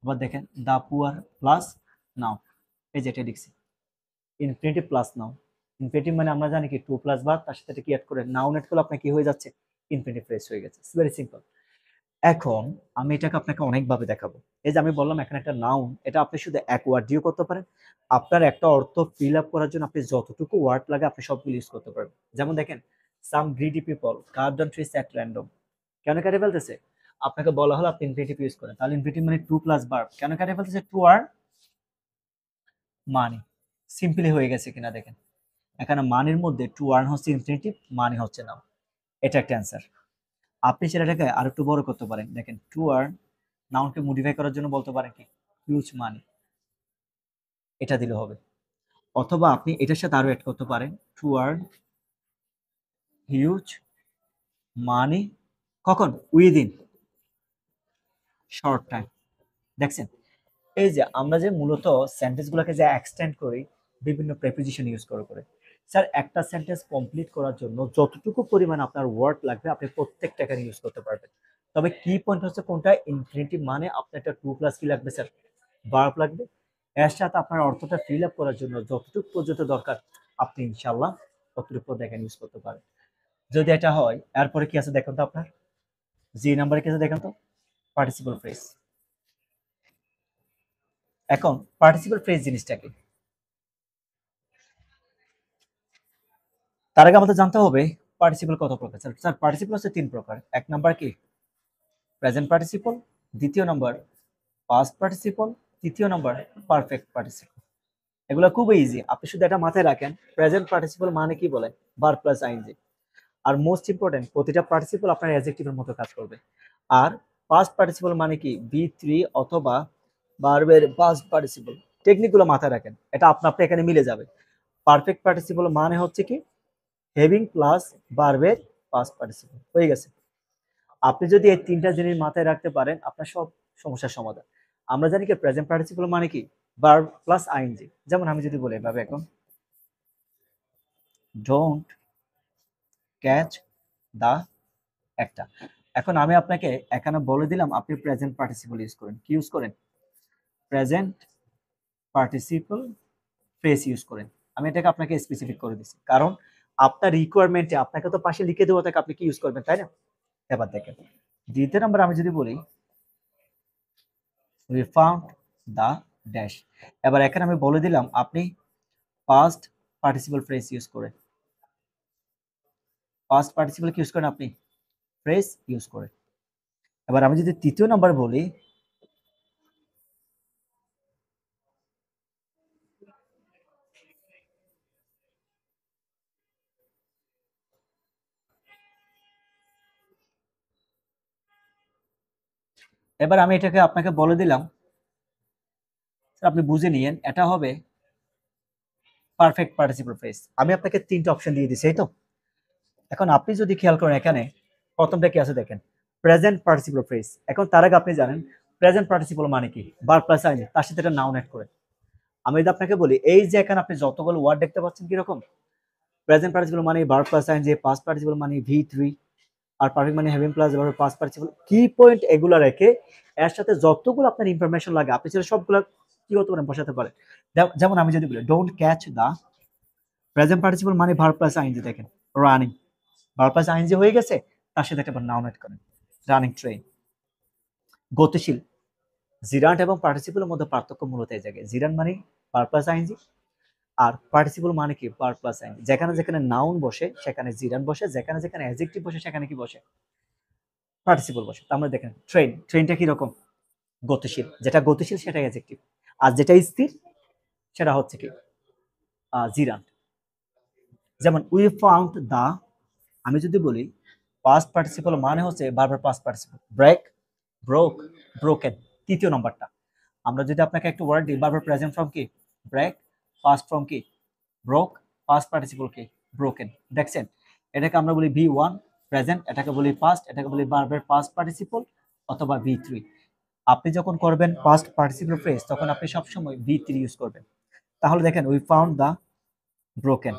Speaker 1: আবার দেখেন, দা পুয়ার প্লাস নাউন, এই যে এটা লিখছি ইনফিনিটিভ প্লাস নাউন। ইনফিনিটিভ মানে আমরা জানি কি? টু প্লাস ভার্ব, তার সাথে কি অ্যাড করে? নাউন অ্যাড করলে আপনার কি হয়ে যাচ্ছে? ইনফিনিটিভ ফ্রেজ হয়ে গেছে। It's very simple. এখন আমি এটাকে আপনাকে অনেকভাবে দেখাবো। এই যে আমি বললাম এখানে একটা নাউন, এটা আপনি শুধু এক ওয়ার্ড দিয়েও করতে পারেন। আপনার একটা অর্থ ফিল আপ করার জন্য আপনি যতটুকু ওয়ার্ড লাগে আপনি সবগুলো ইউজ করতে পারবেন। যেমন দেখেন, some greedy people cut down trees at random. কেন কেটে ফেলতেছে? আপনাকে বলা হলো আপনি ইনফিনিটিভ ইউজ করেন, তাহলে ইনফিনিটিভ মানে টু প্লাস ভার্ব। কেন কেটে ফেলতেছে? টু আর মানি। সিম্পলি হয়ে গেছে কিনা দেখেন, এখানে মানির মধ্যে টু আর্ন হচ্ছে ইনফিনিটিভ, মানি হচ্ছে নাউন। এটা একটা অ্যান্সার। আপনি সেটাকে আর একটু বড় করতে পারেন। দেখেন, টু আর্ন নাউনকে মডিফাই করার জন্য বলতে পারেন কি? হিউজ মানি, এটা দিলে হবে। অথবা আপনি এটার সাথে আরো এড করতে পারেন, টু আর্ন হিউজ মানি, কখন? Within short time. দেখছেন, এই যে আমরা যে মূলত সেন্টেন্স গুলোকে যে এক্সটেন্ড করি বিভিন্ন প্রেপোজিশন ইউজ করে করে। স্যার একটা সেন্টেন্স কমপ্লিট করার জন্য যতটুকু পরিমাণ আপনার ওয়ার্ড লাগবে আপনি প্রত্যেকটা এখানে ইউজ করতে পারবেন। তবে কি পয়েন্ট হচ্ছে কোনটা? ইনফিনিটিভ মানে আপনার একটা টু প্লাস কি লাগবে স্যার? ভার্ব লাগবে। এর সাথে আপনার অর্থটা ফিল আপ করার জন্য যতটুকু পর্যন্ত দরকার আপনি ইনশাল্লাহ ততটুকু দেখেন ইউজ করতে পারেন। যদি এটা হয়, এরপরে কি আছে দেখেন তো আপনার, জি নাম্বারে কি আছে দেখেন তো? Participle phrase. এখন পার্টিসিপল ফ্রেজ জিনিসটা কি? তার আগে আমাদের জানতে হবে পার্টিসিপল কত প্রকার। স্যার পার্টিসিপল হচ্ছে তিন প্রকার। এক নাম্বার কি? Present participle. দ্বিতীয় নাম্বার পাস্ট পার্টিসিপল। তৃতীয় নাম্বার পারফেক্ট পার্টিসিপল। এগুলো খুব ইজি, আপনি শুধু এটা মাথায় রাখেন। প্রেজেন্ট পার্টিসিপল মানে কি বলে? Verb plus ING. আর মোস্ট ইম্পর্টেন্ট, প্রতিটা পার্টিসিপল আপনার অ্যাডজেক্টিভের মতো কাজ করবে। আর পাস্ট পার্টিসিপল মানে কি? বি থ্রি অথবা ভার্বের পাস্ট পার্টিসিপল। টেকনিকগুলো মাথায় রাখেন, এটা আপনি এখানে মিলে যাবে। পারফেক্ট পার্টিসিপল মানে হচ্ছে কি? হেভিং প্লাস ভার্বের পাস্ট পার্টিসিপল হয়ে গেছে। আপনি যদি এই তিনটা জিনিস মাথায় রাখতে পারেন আপনার সব সমস্যার সমাধান। আমরা জানি কি প্রেজেন্ট পার্টিসিপল মানে কি ভার্ব প্লাস আইএনজি। যেমন আমি যদি বলি এভাবে এখন ডোন্ট ক্যাচ দা একটা। এখন আমি আপনাকে এখানে বলে দিলাম আপনি প্রেজেন্ট পার্টিসিপল ইউজ করেন। কি ইউজ করেন? প্রেজেন্ট পার্টিসিপল ফ্রেজ ইউজ করেন। আমি এটাকে আপনাকে স্পেসিফিক করে দিচ্ছি কারণ আপনার রিকোয়ারমেন্টে আপনাকে তো পাশে লিখে দেওয়া থাকে আপনি কি ইউজ করবেন, তাই না? এবার দেখেন দ্বিতীয় নাম্বার আমি যদি বলি we found the dash। এবার এখানে আমি বলে দিলাম আপনি পাস্ট পার্টিসিপল ফ্রেজ ইউজ করেন। পাস্ট পার্টিসিপল কি ইউজ করেন? আপনি ফ্রেজ ইউজ করেন। এবার আমি যদি তৃতীয় নাম্বার বলি এবার আমি এটাকে আপনাকে বলে দিলাম আপনি বুঝে নিয়েন এটা হবে পারফেক্ট পার্টিসিপল ফ্রেজ। আমি আপনাকে তিনটা অপশন দিয়ে দিছি এই তো। এখন আপনি যদি খেয়াল করেন এখানে প্রথমটা কি আছে দেখেন প্রেজেন্ট পার্টিসিপল ফ্রেজ। এখন তার আগে আপনি জানেন প্রেজেন্ট পার্টিসিপল মানে কি ভার্ব প্লাস আইএনজি তার সাথে একটা নাউন অ্যাড করে। আমি যদি আপনাকে বলি এই যে এখানে আপনি যতগুলো ওয়ার্ড দেখতে পাচ্ছেন কিরকম প্রেজেন্ট পার্টিসিপল মানে verb plus ING, past participle মানে ভি3 আর পারফেক্ট মানে having plus verb past participle. কি পয়েন্ট এগুলো রেখে এর সাথে যতগুলো আপনার ইনফরমেশন লাগে আপনি সেটা সবগুলো কি করতে পারেন বসাতে পারেন। যেমন আমি যদি বলি don't catch the present participle মানে ভার্ব প্লাস আইএনজি দেখেন রানিং ভার্ব প্লাস আইএনজি হয়ে গেছে তার সাথে একটা নাউন অ্যাড করেন রানিং ট্রেন। গতিশীল জিরান্ট এবং পার্টিসিপলের মধ্যে পার্থক্য মূলত এই জায়গায় জিরান্ট মানে ভার্ব প্লাস আইএনজি আর পার্টিসিপল মানে কি ভার্ব প্লাস আইএনজি। যেখানে যেখানে নাউন বসে সেখানে জিরান্ট বসে, যেখানে যেখানে অ্যাডজেক্টিভ বসে সেখানে কি বসে পার্টিসিপল বসে। তো আমরা দেখেন ট্রেনটা কি রকম গতিশীল, যেটা গতিশীল সেটা অ্যাডজেক্টিভ আর যেটা স্থির সেটা হচ্ছে কি জিরান্ট। যেমন উই ফাউন্ড দা আমি যদি বলি পাস্ট পার্টিসিপল মানে হচ্ছে বারবার past participle break broke broken. তৃতীয় নম্বরটা আমরা যদি আপনাকে একটা ওয়ার্ড দিই বারবার প্রেজেন্ট ফর্ম কি ব্রেক, পাস্ট ফর্ম কি ব্রোক, পাস্ট পার্টিসিপল কি ব্রোকেন। দেখছেন এটাকে আমরা বলি ভি1 প্রেজেন্ট, এটাকে বলি পাস্ট, এটাকে বলি বারবার পাস্ট পার্টিসিপল অথবা ভি3। আপনি যখন করবেন পাস্ট পার্টিসিপল ফ্রেজ তখন আপনি সবসময় ভি3 ইউজ করবেন। তাহলে দেখেন উই ফাউন্ড দা ব্রোকেন।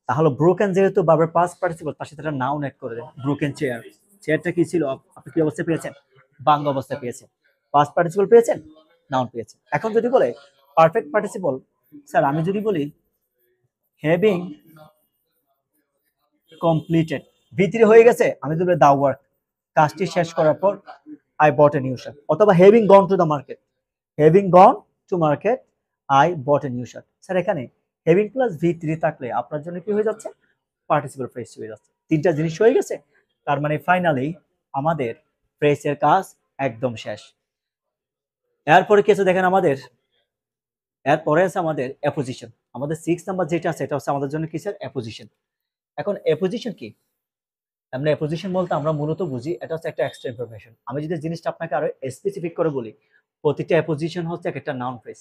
Speaker 1: তাহলে ব্রোকেন যেহেতু বারবার পাস্ট পার্টিসিপল তার সাথে একটা নাউন অ্যাড করে দেন ব্রোকেন চেয়ার। চেয়ারটা কি ছিল আপনি কি অবস্থায় পেয়েছেন? বাঙ্গ অবস্থায় পেয়েছেন। পাস্ট পার্টিসিপল পেয়েছেন, নাউন পেয়েছেন। এখন যদি বলে পারফেক্ট পার্টিসিপল স্যার আমি যদি বলি হ্যাভিং কমপ্লিটেড ভি3 হয়ে গেছে আমি যদি দা ওয়ার্ক কাজটি শেষ করার পর I bought a new shirt অথবা having gone to the market, having gone to market I bought a new shirt. Sir এখানে হ্যাভিং প্লাস ভি3 থাকলে আপনার জন্য কি হয়ে যাচ্ছে পার্টিসিপল ফ্রেজ হয়ে যাচ্ছে। তিনটা জিনিস হয়ে গেছে তার মানে ফাইনালি আমাদের ফ্রেজের কাজ একদম শেষ। এরপরে কি আছে দেখেন আমাদের এরপরে আছে আমাদের অ্যাপোজিশন। আমাদের 6 নাম্বার যেটা আছে এটা হচ্ছে আমাদের জন্য কি স্যার অ্যাপোজিশন। এখন অ্যাপোজিশন কি? আমরা অ্যাপোজিশন বলতে আমরা মূলত বুঝি এটা হচ্ছে একটা এক্সট্রা ইনফরমেশন। আমি যদি জিনিসটা আপনাকে আরো স্পেসিফিক করে বলি প্রতিটা অ্যাপোজিশন হচ্ছে একটা নাউন ফ্রেজ।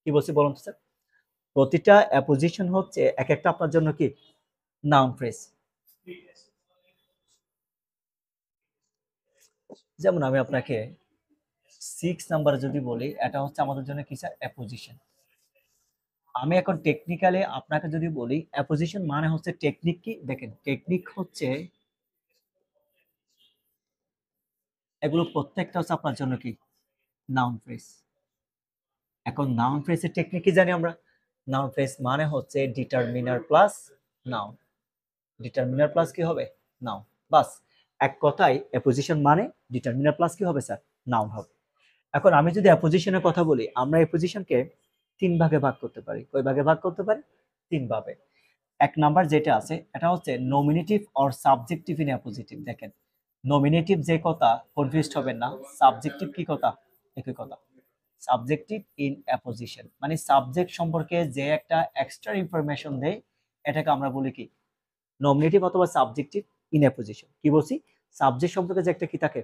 Speaker 1: কি বলছি বলুন তো স্যার? প্রতিটা অ্যাপোজিশন হচ্ছে এক একটা আপনার জন্য কি নাউন ফ্রেজ। যেমন আমি আপনাকে 6 নাম্বার যদি বলি এটা হচ্ছে আমাদের জন্য কি স্যার অ্যাপোজিশন। আমি এখন টেকনিক্যালি আপনাকে যদি বলি অ্যাপোজিশন মানে হচ্ছে টেকনিক কি দেখেন টেকনিক হচ্ছে এগুলো প্রত্যেকটা হচ্ছে আপনার জন্য কি নাউন ফ্রেজ। এখন নাউন ফ্রেজের টেকনিক কি জানি আমরা? নাউন ফ্রেজ মানে হচ্ছে determiner plus noun. Determiner plus কি হবে নাউন। বাস এক কথায় অ্যাপোজিশন মানে ডিটারমিনার প্লাস কি হবে স্যার নাউন হবে। এখন আমি যদি অ্যাপোজিশনের কথা বলি আমরা অ্যাপোজিশনকে তিন ভাগে ভাগ করতে পারি। কয় ভাগে ভাগ করতে পারি? তিন ভাবে। এক নাম্বার যেটা আছে এটা হচ্ছে nominative or subjective in appositive. দেখেন নমিনেটিভ যে কথা কনফিউজড হবেন না, সাবজেক্টিভ কি কথা একই কথা। সাবজেক্টিভ ইন অ্যাপোজিশন মানে সাবজেক্ট সম্পর্কে যে একটা এক্সট্রা ইনফরমেশন দেয় এটাকে আমরা বলি কি নমিনেটিভ অথবা সাবজেক্টিভ ইন অ্যাপোজিশন। কি বলছি? সাবজেক্ট সম্পর্কে যে একটা কি থাকে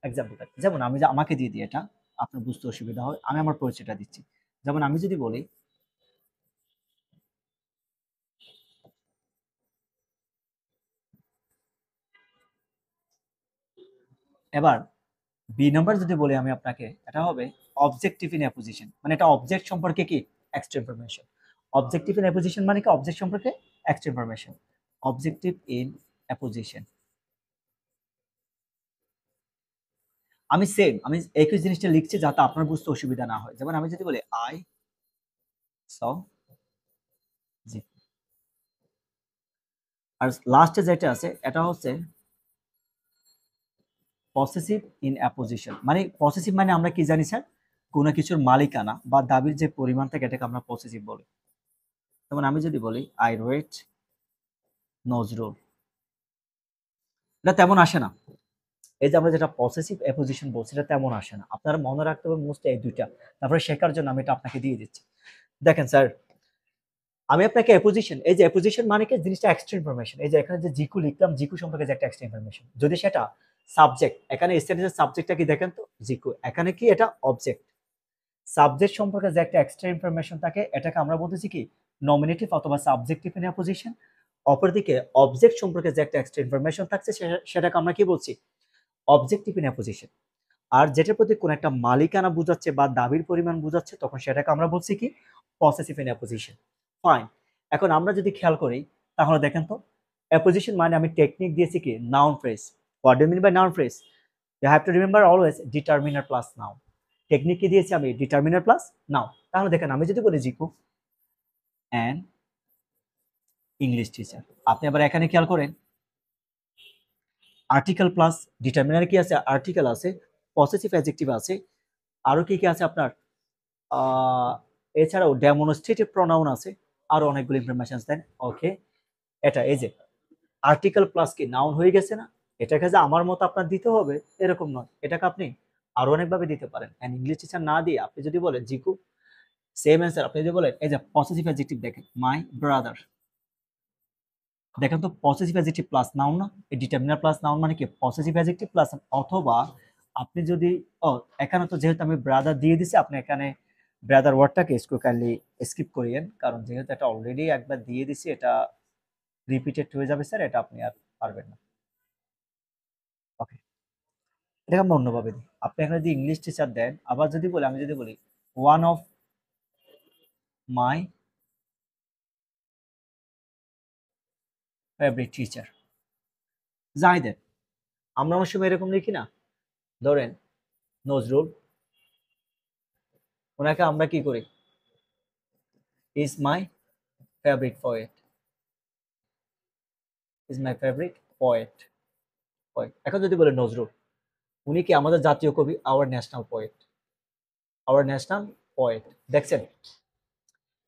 Speaker 1: এক্সাম্পল থাকে। যেমন আমি যে আমাকে দিয়ে দিই এটা আপনার বুঝতে অসুবিধা হয় আমি আমার পরিচয়টা দিচ্ছি। যেমন আমি যদি বলি এবার বি নাম্বার যদি বলি আমি আপনাকে, এটা হবে অবজেক্টিভ ইন অ্যাপোজিশন, মানে এটা অবজেক্ট সম্পর্কে কি extra information. Objective in apposition মানে কি অবজেক্ট সম্পর্কে extra information. Objective in apposition, আমি একই জিনিসটা লিখছি যাতে আপনার বুঝতে অসুবিধা না হয়। যেমন আমি যদি বলি আই স জি, আর লাস্টে যেটা আছে এটা হচ্ছে পসেসিভ ইন অ্যাপোজিশন। মানে পসেসিভ মানে আমরা কি জানি স্যার, কোনো কিছুর মালিকানা বা দাবির যে পরিমাণ থাকে এটাকে আমরা পসেসিভ বলি। যেমন আমি যদি বলি আই রেট নজরুল, এটা তেমন আসে না। এই যে আমরা যেটা পসেসিভ অ্যাপোজিশন বলছি এটা তেমন আসে না। আপনারা মনে রাখতে হবে মোস্ট এই দুইটা, তারপরে শেখার জন্য আমি এটা আপনাকে দিয়ে দিচ্ছি। দেখেন স্যার, আমি আপনাকে অ্যাপোজিশন, এই যে অ্যাপোজিশন মানে কি জিনিসটা এক্সট্রা ইনফরমেশন। এই যে এখানে যে জিকু লিখলাম, জিকু সম্পর্কে যে একটা এক্সট্রা ইনফরমেশন, যদি সেটা সাবজেক্ট, এখানে স্ট্যাটাসের সাবজেক্টটা কি দেখেন তো জিকু, এখানে কি এটা অবজেক্ট। সাবজেক্ট সম্পর্কে যে একটা এক্সট্রা ইনফরমেশন থাকে এটাকে আমরা বলতেছি কি নমিনেটিভ অথবা সাবজেক্টিভ ইন অ্যাপোজিশন। অপরদিকে অবজেক্ট সম্পর্কে যে একটা এক্সট্রা ইনফরমেশন থাকছে সেটাকে আমরা কি বলছি অবজেক্টিভ ইন অ্যাপোজিশন। আর যেটার প্রতি কোনো একটা মালিকানা বোঝাচ্ছে বা দাবির পরিমাণ বোঝাচ্ছে তখন সেটাকে আমরা বলছি কি পসেসিভ ইন অ্যাপোজিশন। ফাইন, এখন আমরা যদি খেয়াল করি তাহলে দেখেন তো অ্যাপোজিশন মানে আমি টেকনিক দিয়েছি কি noun phrase. What do mean by noun phrase? You have to remember always determiner plus noun. Technique কি দিয়েছি আমি ডিটারমিনার প্লাস নাউন। তাহলে দেখেন আমি যদি বলি জিকু অ্যান ইংলিশ টিচার, আপনি আবার এখানে খেয়াল করেন আর্টিকেল প্লাস ডিটারমিনার কি আছে, আর্টিকেল আছে, পসেসিভ অ্যাডজেক্টিভ আছে, আরো কি কি আছে আপনার আহ এছাড়াও ডেমনস্ট্রেটিভ প্রোনাউন আছে, আরো অনেকগুলো ইনফরমেশন দেন। ওকে, এটা এই যে আর্টিকেল প্লাস কি নাউন হয়ে গেছে না? এটাকে যে আমার মতো আপনার দিতে হবে এরকম নয়, এটাকে আপনি আরো অনেকভাবে দিতে পারেন। এন্ড ইংলিশ টিচার না দিয়ে আপনি যদি বলেন জিকু, সেম অ্যান্সার। আপনি যদি বলেন এই যে পসেসিভ অ্যাডজেক্টিভ দেখেন মাই ব্রাদার, দেখেন তো পসেসিভ অ্যাডজেক্টিভ প্লাস নাউন না? এই ডিটারমিনার প্লাস নাউন মানে কি পসেসিভ অ্যাডজেক্টিভ প্লাস। অথবা আপনি যদি ও এখানে তো যেহেতু আমি ব্রাদার দিয়ে দিছি, আপনি এখানে ব্রাদার ওয়ার্ডটাকে একটু কাইন্ডলি স্কিপ করিয়েন, কারণ যেহেতু এটা অলরেডি একবার দিয়ে দিছি এটা রিপিটেড হয়ে যাবে স্যার, এটা আপনি আর পারবেন না। ওকে, এটাকে আমরা অন্যভাবে দিই। আপনি এখানে যদি ইংলিশ টিচার দেন, আবার যদি বলি আমি যদি বলি one of my favourite teacher, যাই দেন, আমরা অনেক সময় এরকম লিখি না? ধরেন নজরুল, ওনাকে আমরা কি করি is my favourite poet, is my favourite poet. Poet, এখন যদি বলে নজরুল, উনি কি আমাদের জাতীয় কবি, our national poet, our national poet. দেখছেন,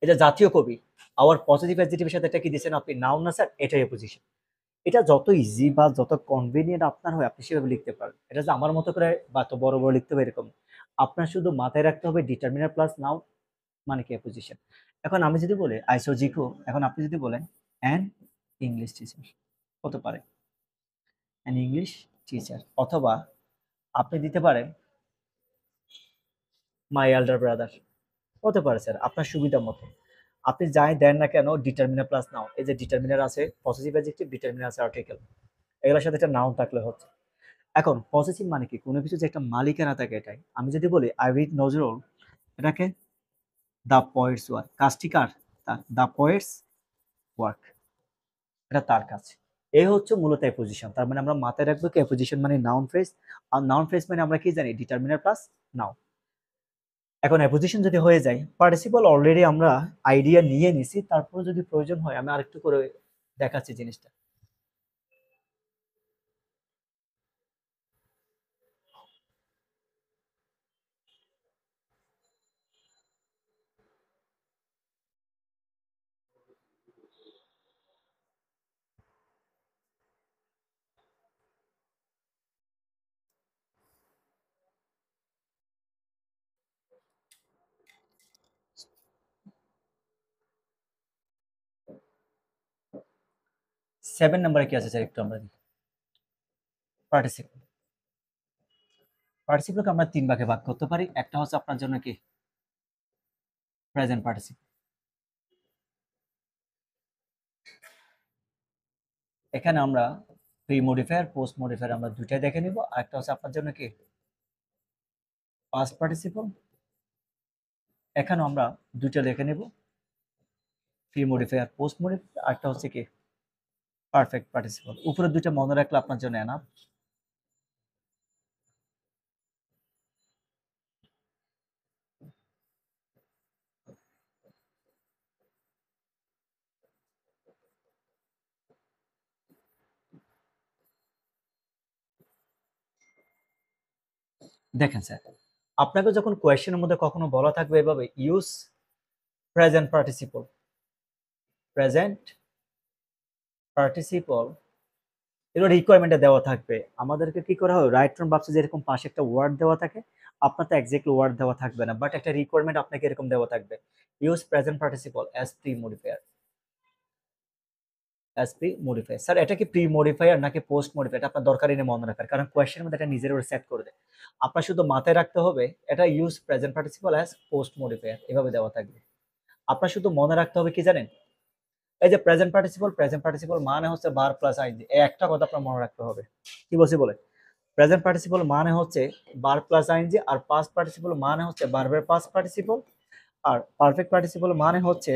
Speaker 1: এটা জাতীয় কবি, আওয়ার পজিটিভ অ্যাডজেক্টিভের সাথে এটা কি দিচ্ছেন আপনি নাউন না স্যার, এটাই পজিশন। এটা যত ইজি বা যত কনভিনিয়েন্ট আপনার হয় আপনি সেভাবে লিখতে পারেন। এটা যে আমার মতো করে বা তো বড় বড় লিখতে হবে এরকম, আপনার শুধু মাথায় রাখতে হবে ডিটারমিনার প্লাস নাউন মানে কি পজিশন। এখন আমি যদি বলি আইসোজিকো, এখন আপনি যদি বলেন অ্যান ইংলিশ টিচার হতে পারে, অ্যান ইংলিশ টিচার, অথবা আপনি দিতে পারেন মাই এল্ডার ব্রাদার, হতে পারে স্যার আপনার সুবিধা মতো। আপনি যাই দেন না কেন ডিটারমিনার প্লাস নাউন, এই যে ডিটারমিনার আছে পজিটিভ অ্যাডজেক্টিভ, ডিটারমিনার আছে আর্টিকেল, এগুলোর সাথে একটা নাউন থাকলে হচ্ছে। এখন পসেসিভ মানে কি কোনো কিছু যে একটা মালিকানা থাকে এটাই। আমি যদি বলি আই রিড নজরুল, এটাকে দ্য পোয়েটস ওয়ার্ক, কাজটি কার? তার, দ্য পোয়েটস ওয়ার্ক, এটা তার কাজ। এই হচ্ছে মূলত অ্যাপোজিশন। তার মানে আমরা মাথায় রাখবো কি অ্যাপোজিশন মানে নাউন ফ্রেজ, আর নাউন ফ্রেজ মানে আমরা কি জানি ডিটারমিনার প্লাস নাউন। এখন অ্যাপোজিশন যদি হয়ে যায়, পার্টিসিপল অলরেডি আমরা আইডিয়া নিয়ে নিছি, তারপরে যদি প্রয়োজন হয় আমি আরেকটু করে দেখাচ্ছি জিনিসটা। 7 নম্বরে কি আছে স্যার একটু আমরা দেখি। পার্টিসিপল, পার্টিসিপলকে আমরা 3 ভাগে ভাগ করতে পারি। একটা হচ্ছে আপনার জন্য কি প্রেজেন্ট পার্টিসিপল, এখানে আমরা প্রি মডিফায়ার পোস্ট মডিফায়ার আমরা দুইটাই দেখে নিব। আরেকটা হচ্ছে আপনার জন্য কি পাস্ট পার্টিসিপল, এখানেও আমরা দুইটা দেখে নেব, প্রি মডিফায়ার পোস্ট মডিফায়ার, আরেকটা হচ্ছে কি পারফেক্ট পার্টিসিপল। উপরে দুইটা মনে রাখলে আপনার জন্য এনাফ। দেখেন স্যার, আপনাকে যখন কোয়েশ্চেনের মধ্যে কখনো বলা থাকবে এভাবে use present participle, present participle, এগুলো রিকোয়ারমেন্টে দেওয়া থাকবে, আমাদেরকে কি করা হয় রাইট ফ্রম ভার্বস যেরকম পাশে একটা ওয়ার্ড দেওয়া থাকে, আপনার তো এক্স্যাক্টলি ওয়ার্ড দেওয়া থাকবে না, বাট একটা রিকোয়ারমেন্ট আপনাকে এরকম দেওয়া থাকবে use present participle as pre modifier, as pre modifier. Sir এটা কি প্রি মডিফায়ার নাকি পোস্ট মডিফায়ার, এটা আপনার দরকারই নেই মনে রাখার, কারণ কোয়েশ্চেনের মধ্যে এটা নিজের উপর সেট করে দেয়। আপনার শুধু মাথায় রাখতে হবে এটা use present participle as post modifier এভাবে দেওয়া থাকবে। আপনার শুধু মনে রাখতে হবে কি জানেন, এই যে প্রেজেন্ট পার্টিসিপল মানে হচ্ছে বার প্লাস আইএনজি, এই একটা কথা আপনার মনে রাখতে হবে। কি বলছি বলে, প্রেজেন্ট পার্টিসিপল মানে হচ্ছে বার প্লাস আইএনজি, আর পাস্ট পার্টিসিপল মানে হচ্ছে ভার্বের পাস্ট পার্টিসিপল, আর পারফেক্ট পার্টিসিপল মানে হচ্ছে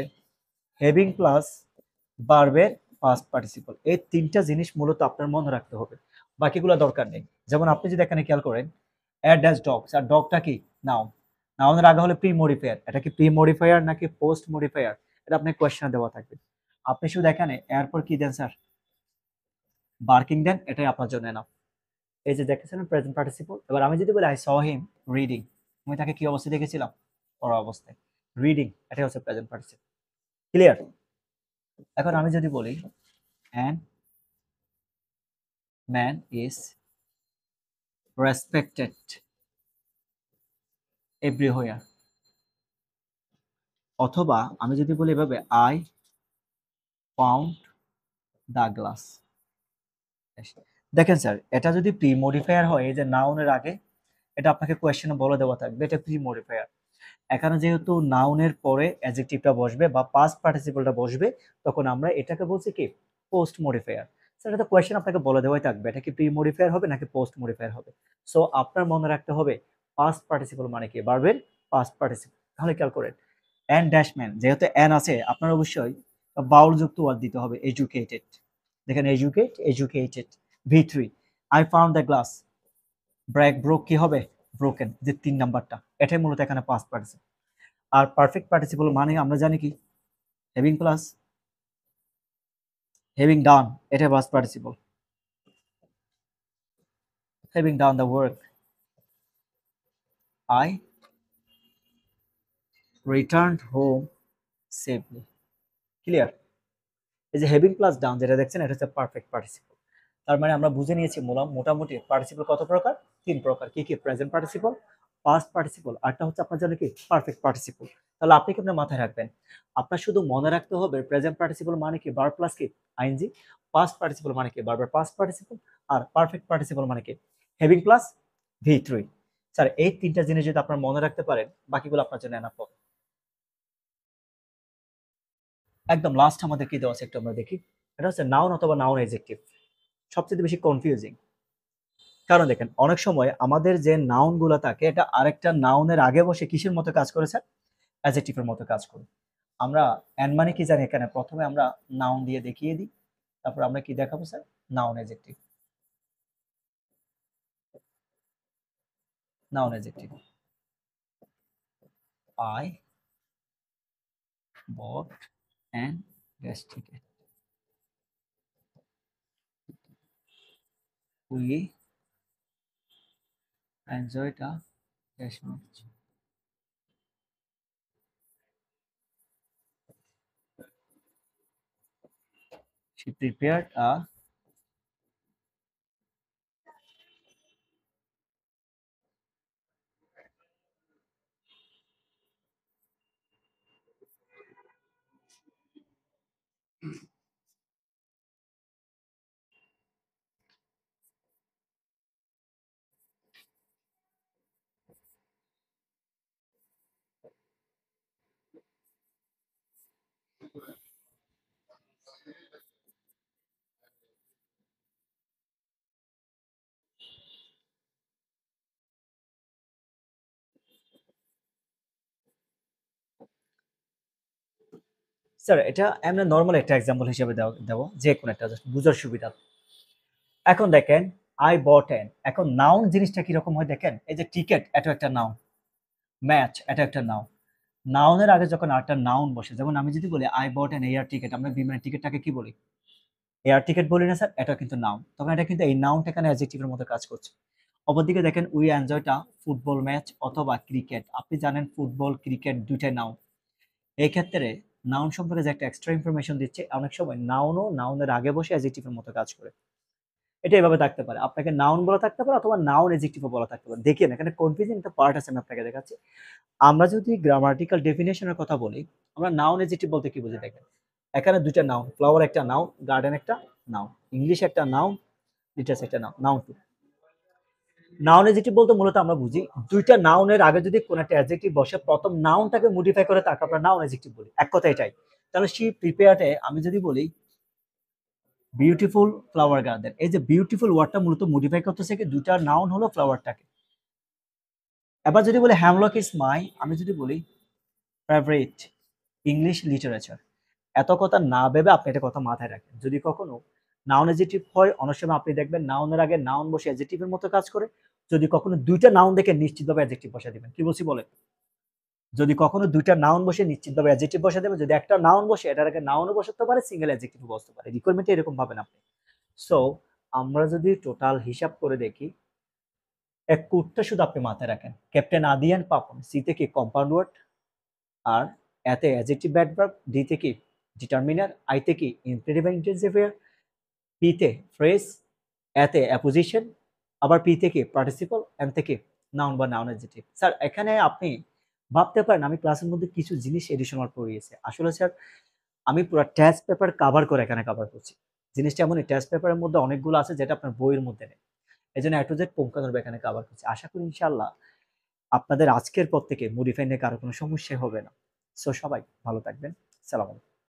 Speaker 1: হ্যাভিং প্লাস ভার্বের পাস্ট পার্টিসিপল। এই তিনটা জিনিস মূলত আপনার মনে রাখতে হবে, বাকিগুলো দরকার নেই। যেমন আপনি যদি এখানে খেয়াল করেন অ্যাড ড্যাশ ডগস, আর ডগটা কি নাউন, নাউনের আগে হলে প্রি মডিফায়ার, এটা কি প্রি মডিফায়ার নাকি পোস্ট মডিফায়ার, এটা আপনার কোয়েশ্চেনে দেওয়া থাকবে। আপনি শুধু এখানে এরপর কি দেন স্যার, বার্কিং দেন, এটাই আপনার জন্য না। এই যে দেখেছেন প্রেজেন্ট পার্টিসিপল। এবার আমি যদি বলি আই স হিম রিডিং, আমি তাকে কি অবস্থায় দেখেছিলাম, পড়া অবস্থায়, রিডিং, এটাই হচ্ছে প্রেজেন্ট পার্টিসিপল। ক্লিয়ার? এখন আমি যদি বলি an man is respected everywhere, অথবা আমি যদি বলি এভাবে আই ফাউন্ড দ্য গ্লাস। দেখেন স্যার, এটা যদি প্রি মডিফায়ার হয়, এই যে নাউনের আগে, এটা আপনাকে কোয়েশ্চেনে বলে দেওয়া থাকবে এটা প্রি মডিফায়ার। এখানে যেহেতু নাউনের পরে অ্যাডজেক্টিভটা বসবে বা পাস্ট পার্টিসিপলটা বসবে, তখন আমরা এটাকে বলছি কি পোস্ট মডিফায়ার। স্যার এটা তো কোয়েশ্চেন আপনাকে বলে দেওয়াই থাকবে এটা কি প্রি মডিফায়ার হবে নাকি পোস্ট মডিফায়ার হবে। সো আপনার মনে রাখতে হবে পাস্ট পার্টিসিপল মানে কি ভার্বের পাস্ট পার্টিসিপল। তাহলে খেয়াল করেন অ্যান ড্যাশম্যান, যেহেতু অ্যান আছে আপনার অবশ্যই বাউল যুক্ত ওয়ার্ড দিতে হবে এডুকেটেড। দেখেন এডুকেটেড, ভি3, I found the glass, broke কি হবে ব্রোকেন, যে 3 নাম্বারটা, এটাই মূলত এখানে পাস্ট পার্টিসিপল। আর পারফেক্ট পার্টিসিপল মানে আমরা জানি কি হ্যাভিং প্লাস হ্যাভিং ডান, এটা past participle, having done the work, I returned home safely. Clear? এই যে হ্যাভিং প্লাস ডান যেটা দেখছেন এটা হচ্ছে পারফেক্ট পার্টিসিপল। তার মানে আমরা বুঝে নিয়েছি মোটামুটি পার্টিসিপল কত প্রকার, 3 প্রকার। কি কি? প্রেজেন্ট পার্টিসিপল, পাস্ট পার্টিসিপল, আরটা হচ্ছে আপনার জন্য কি পারফেক্ট পার্টিসিপল। তাহলে আপনি কি আপনার মাথায় রাখবেন, আপনার শুধু মনে রাখতে হবে প্রেজেন্ট পার্টিসিপল মানে কি ভার্ব প্লাস কি আইএনজি, পাস্ট পার্টিসিপল মানে কি ভার্বের পাস্ট পার্টিসিপল, আর পারফেক্ট পার্টিসিপল মানে কি হ্যাভিং প্লাস ভি3। স্যার এই 3টা জিনিস যদি আপনার মনে রাখতে পারেন, বাকিগুলো আপনার জন্য এনাফ হবে। একদম লাস্ট আমাদের কি দেওয়া আছে একটু আমরা দেখি, এটা হচ্ছে নাউন অথবা নাউন এডজেক্টিভ, সবচেয়ে বেশি কনফিউজিং। কারণ দেখেন অনেক সময় আমাদের যে নাউন গুলো থাকে এটা আরেকটা নাউনের আগে বসে কিসের মতো কাজ করে স্যার, অ্যাডজেক্টিভের মতো কাজ করে। আমরা এন্ড মানে কি জানি, এখানে প্রথমে আমরা নাউন দিয়ে দেখিয়ে দিই, তারপর আমরা কি দেখাবো sir, noun adjective, noun adjective. I bought and ticket, we enjoyed a gas match, she prepared a, sir এটা এমনি নরমাল একটা এক্সাম্পল হিসেবে দেবো যে কোনো একটা জাস্ট বুঝার সুবিধা। এখন দেখেন আই বট অ্যান, এখন নাউন জিনিসটা কিরকম হয় দেখেন, এই যে টিকেট এটা একটা নাউন, ম্যাচ এটা একটা নাউন। নাউনের আগে যখন আরেকটা নাউন বসে, যেমন আমি যদি বলি I bought an air ticket, আমরা বিমানের টিকিটটাকে কি বলি? এয়ার টিকেট বলি না স্যার? এটা কিন্তু নাউন, তখন এটা কিন্তু এই নাউনটা এখানে অ্যাডজেক্টিভের মতো কাজ করছে। অপরদিকে দেখেন উই এনজয়টা ফুটবল ম্যাচ অথবা ক্রিকেট, আপনি জানেন ফুটবল ক্রিকেট দুইটাই নাউন। এই ক্ষেত্রে নাউন সম্পর্কে যে একটা এক্সট্রা ইনফরমেশন দিচ্ছে, অনেক সময় নাউনও নাউনের আগে বসে অ্যাডজেক্টিভের মতো কাজ করে। এটা এভাবে থাকতে পারে, আপনাকে নাউন বলা থাকতে পারে অথবা নাউন অ্যাডজেক্টিভও বলা থাকতে পারে। দেখেন এখানে কনফিউজিং একটা পার্ট আছে, আমি আপনাকে দেখাচ্ছি। আমরা যদি গ্রামাটিক্যাল ডেফিনেশনের কথা বলি, আমরা নাউন অ্যাডজেক্টিভ বলতে কি বুঝি দেখেন, এখানে দুইটা নাউন, ফ্লাওয়ার একটা নাউন, গার্ডেন একটা নাউন, ইংলিশ একটা নাউন, লিটারেচার একটা noun, noun two. Noun adjective বলতে মূলত আমরা বুঝি দুইটা নাউনের আগে যদি কোনো একটা অ্যাডজেক্টিভ বসে, প্রথম নাউনটাকে মডিফাই করে তাকে আমরা নাউন অ্যাডজেক্টিভ বলি। এক কথা এটাই। তাহলে শি প্রিপেয়ার্ড এ, আমি যদি বলি বিউটিফুল ফ্লাওয়ার গার্ডেন, এই যে বিউটিফুল ওয়ার্ডটা মূলত মডিফাই করতেছে কি, দুইটা নাউন হলো ফ্লাওয়ারটাকে। এবার যদি বলি হ্যামলক ইজ মাই, আমি যদি বলি ফেভারিট ইংলিশ লিটারেচার, এত কথা না ভেবে আপনি একটা কথা মাথায় রাখেন, যদি কখনো নাউন অ্যাডজেক্টিভ হয় অনেক সময় আপনি দেখবেন নাউনের আগে নাউন বসে অ্যাডজেক্টিভের মতো কাজ করে। যদি কখনো দুইটা নাউন দেখে নিশ্চিতভাবে অ্যাডজেক্টিভ বসা দিবেন। কি বলছি বলেন? যদি কখনো দুইটা নাউন বসে নিশ্চিতভাবে অ্যাডজেক্টিভ বসা দেবেন, যদি একটা নাউন বসে এটার আগে নাউনও বসাতে পারে, সিঙ্গেল অ্যাডজেক্টিভ বসতে পারে। রিকোয়ারমেন্টে এরকম পাবেন আপনি। সো আমরা যদি টোটাল হিসাব করে দেখি, এক কোডটা শুধু আপনি মাথায় রাখেন, ক্যাপ্টেন আদিয়ান পাপন, সি থেকে কম্পাউন্ড ওয়ার্ড, আর এতে অ্যাডজেক্টিভ অ্যাডভার্ব, ডি থেকে ডিটারমিনার, আই থেকে ইনফিনিটিভ ইন্টেন্সিফায়ার, পি তে ফ্রেজ, এতে অ্যাপোজিশন, আবার পি থেকে পার্টিসিপল, এন থেকে নাউন বা নাউন অ্যাডজেক্টিভ। স্যার এখানে আপনি ভাবতে পারেন আমি ক্লাসের মধ্যে কিছু জিনিস এডিশনাল পড়িয়েছি, আসলে স্যার আমি পুরো টেস্ট পেপার কাভার করে এখানে কাভার করছি। জিনিসটা এমনই, টেস্ট পেপারের মধ্যে অনেকগুলো আছে যেটা আপনার বইয়ের মধ্যে নেই। এই জন্য এ টু জেড পুঙ্খানুপুঙ্খ এখানে কাভার করছি। আশা করি ইনশাআল্লাহ আপনাদের আজকের পর থেকে মডিফাই নিয়ে কারো কোনো সমস্যা হবে না। সো সবাই ভালো থাকবেন। সালাম আলাইকুম।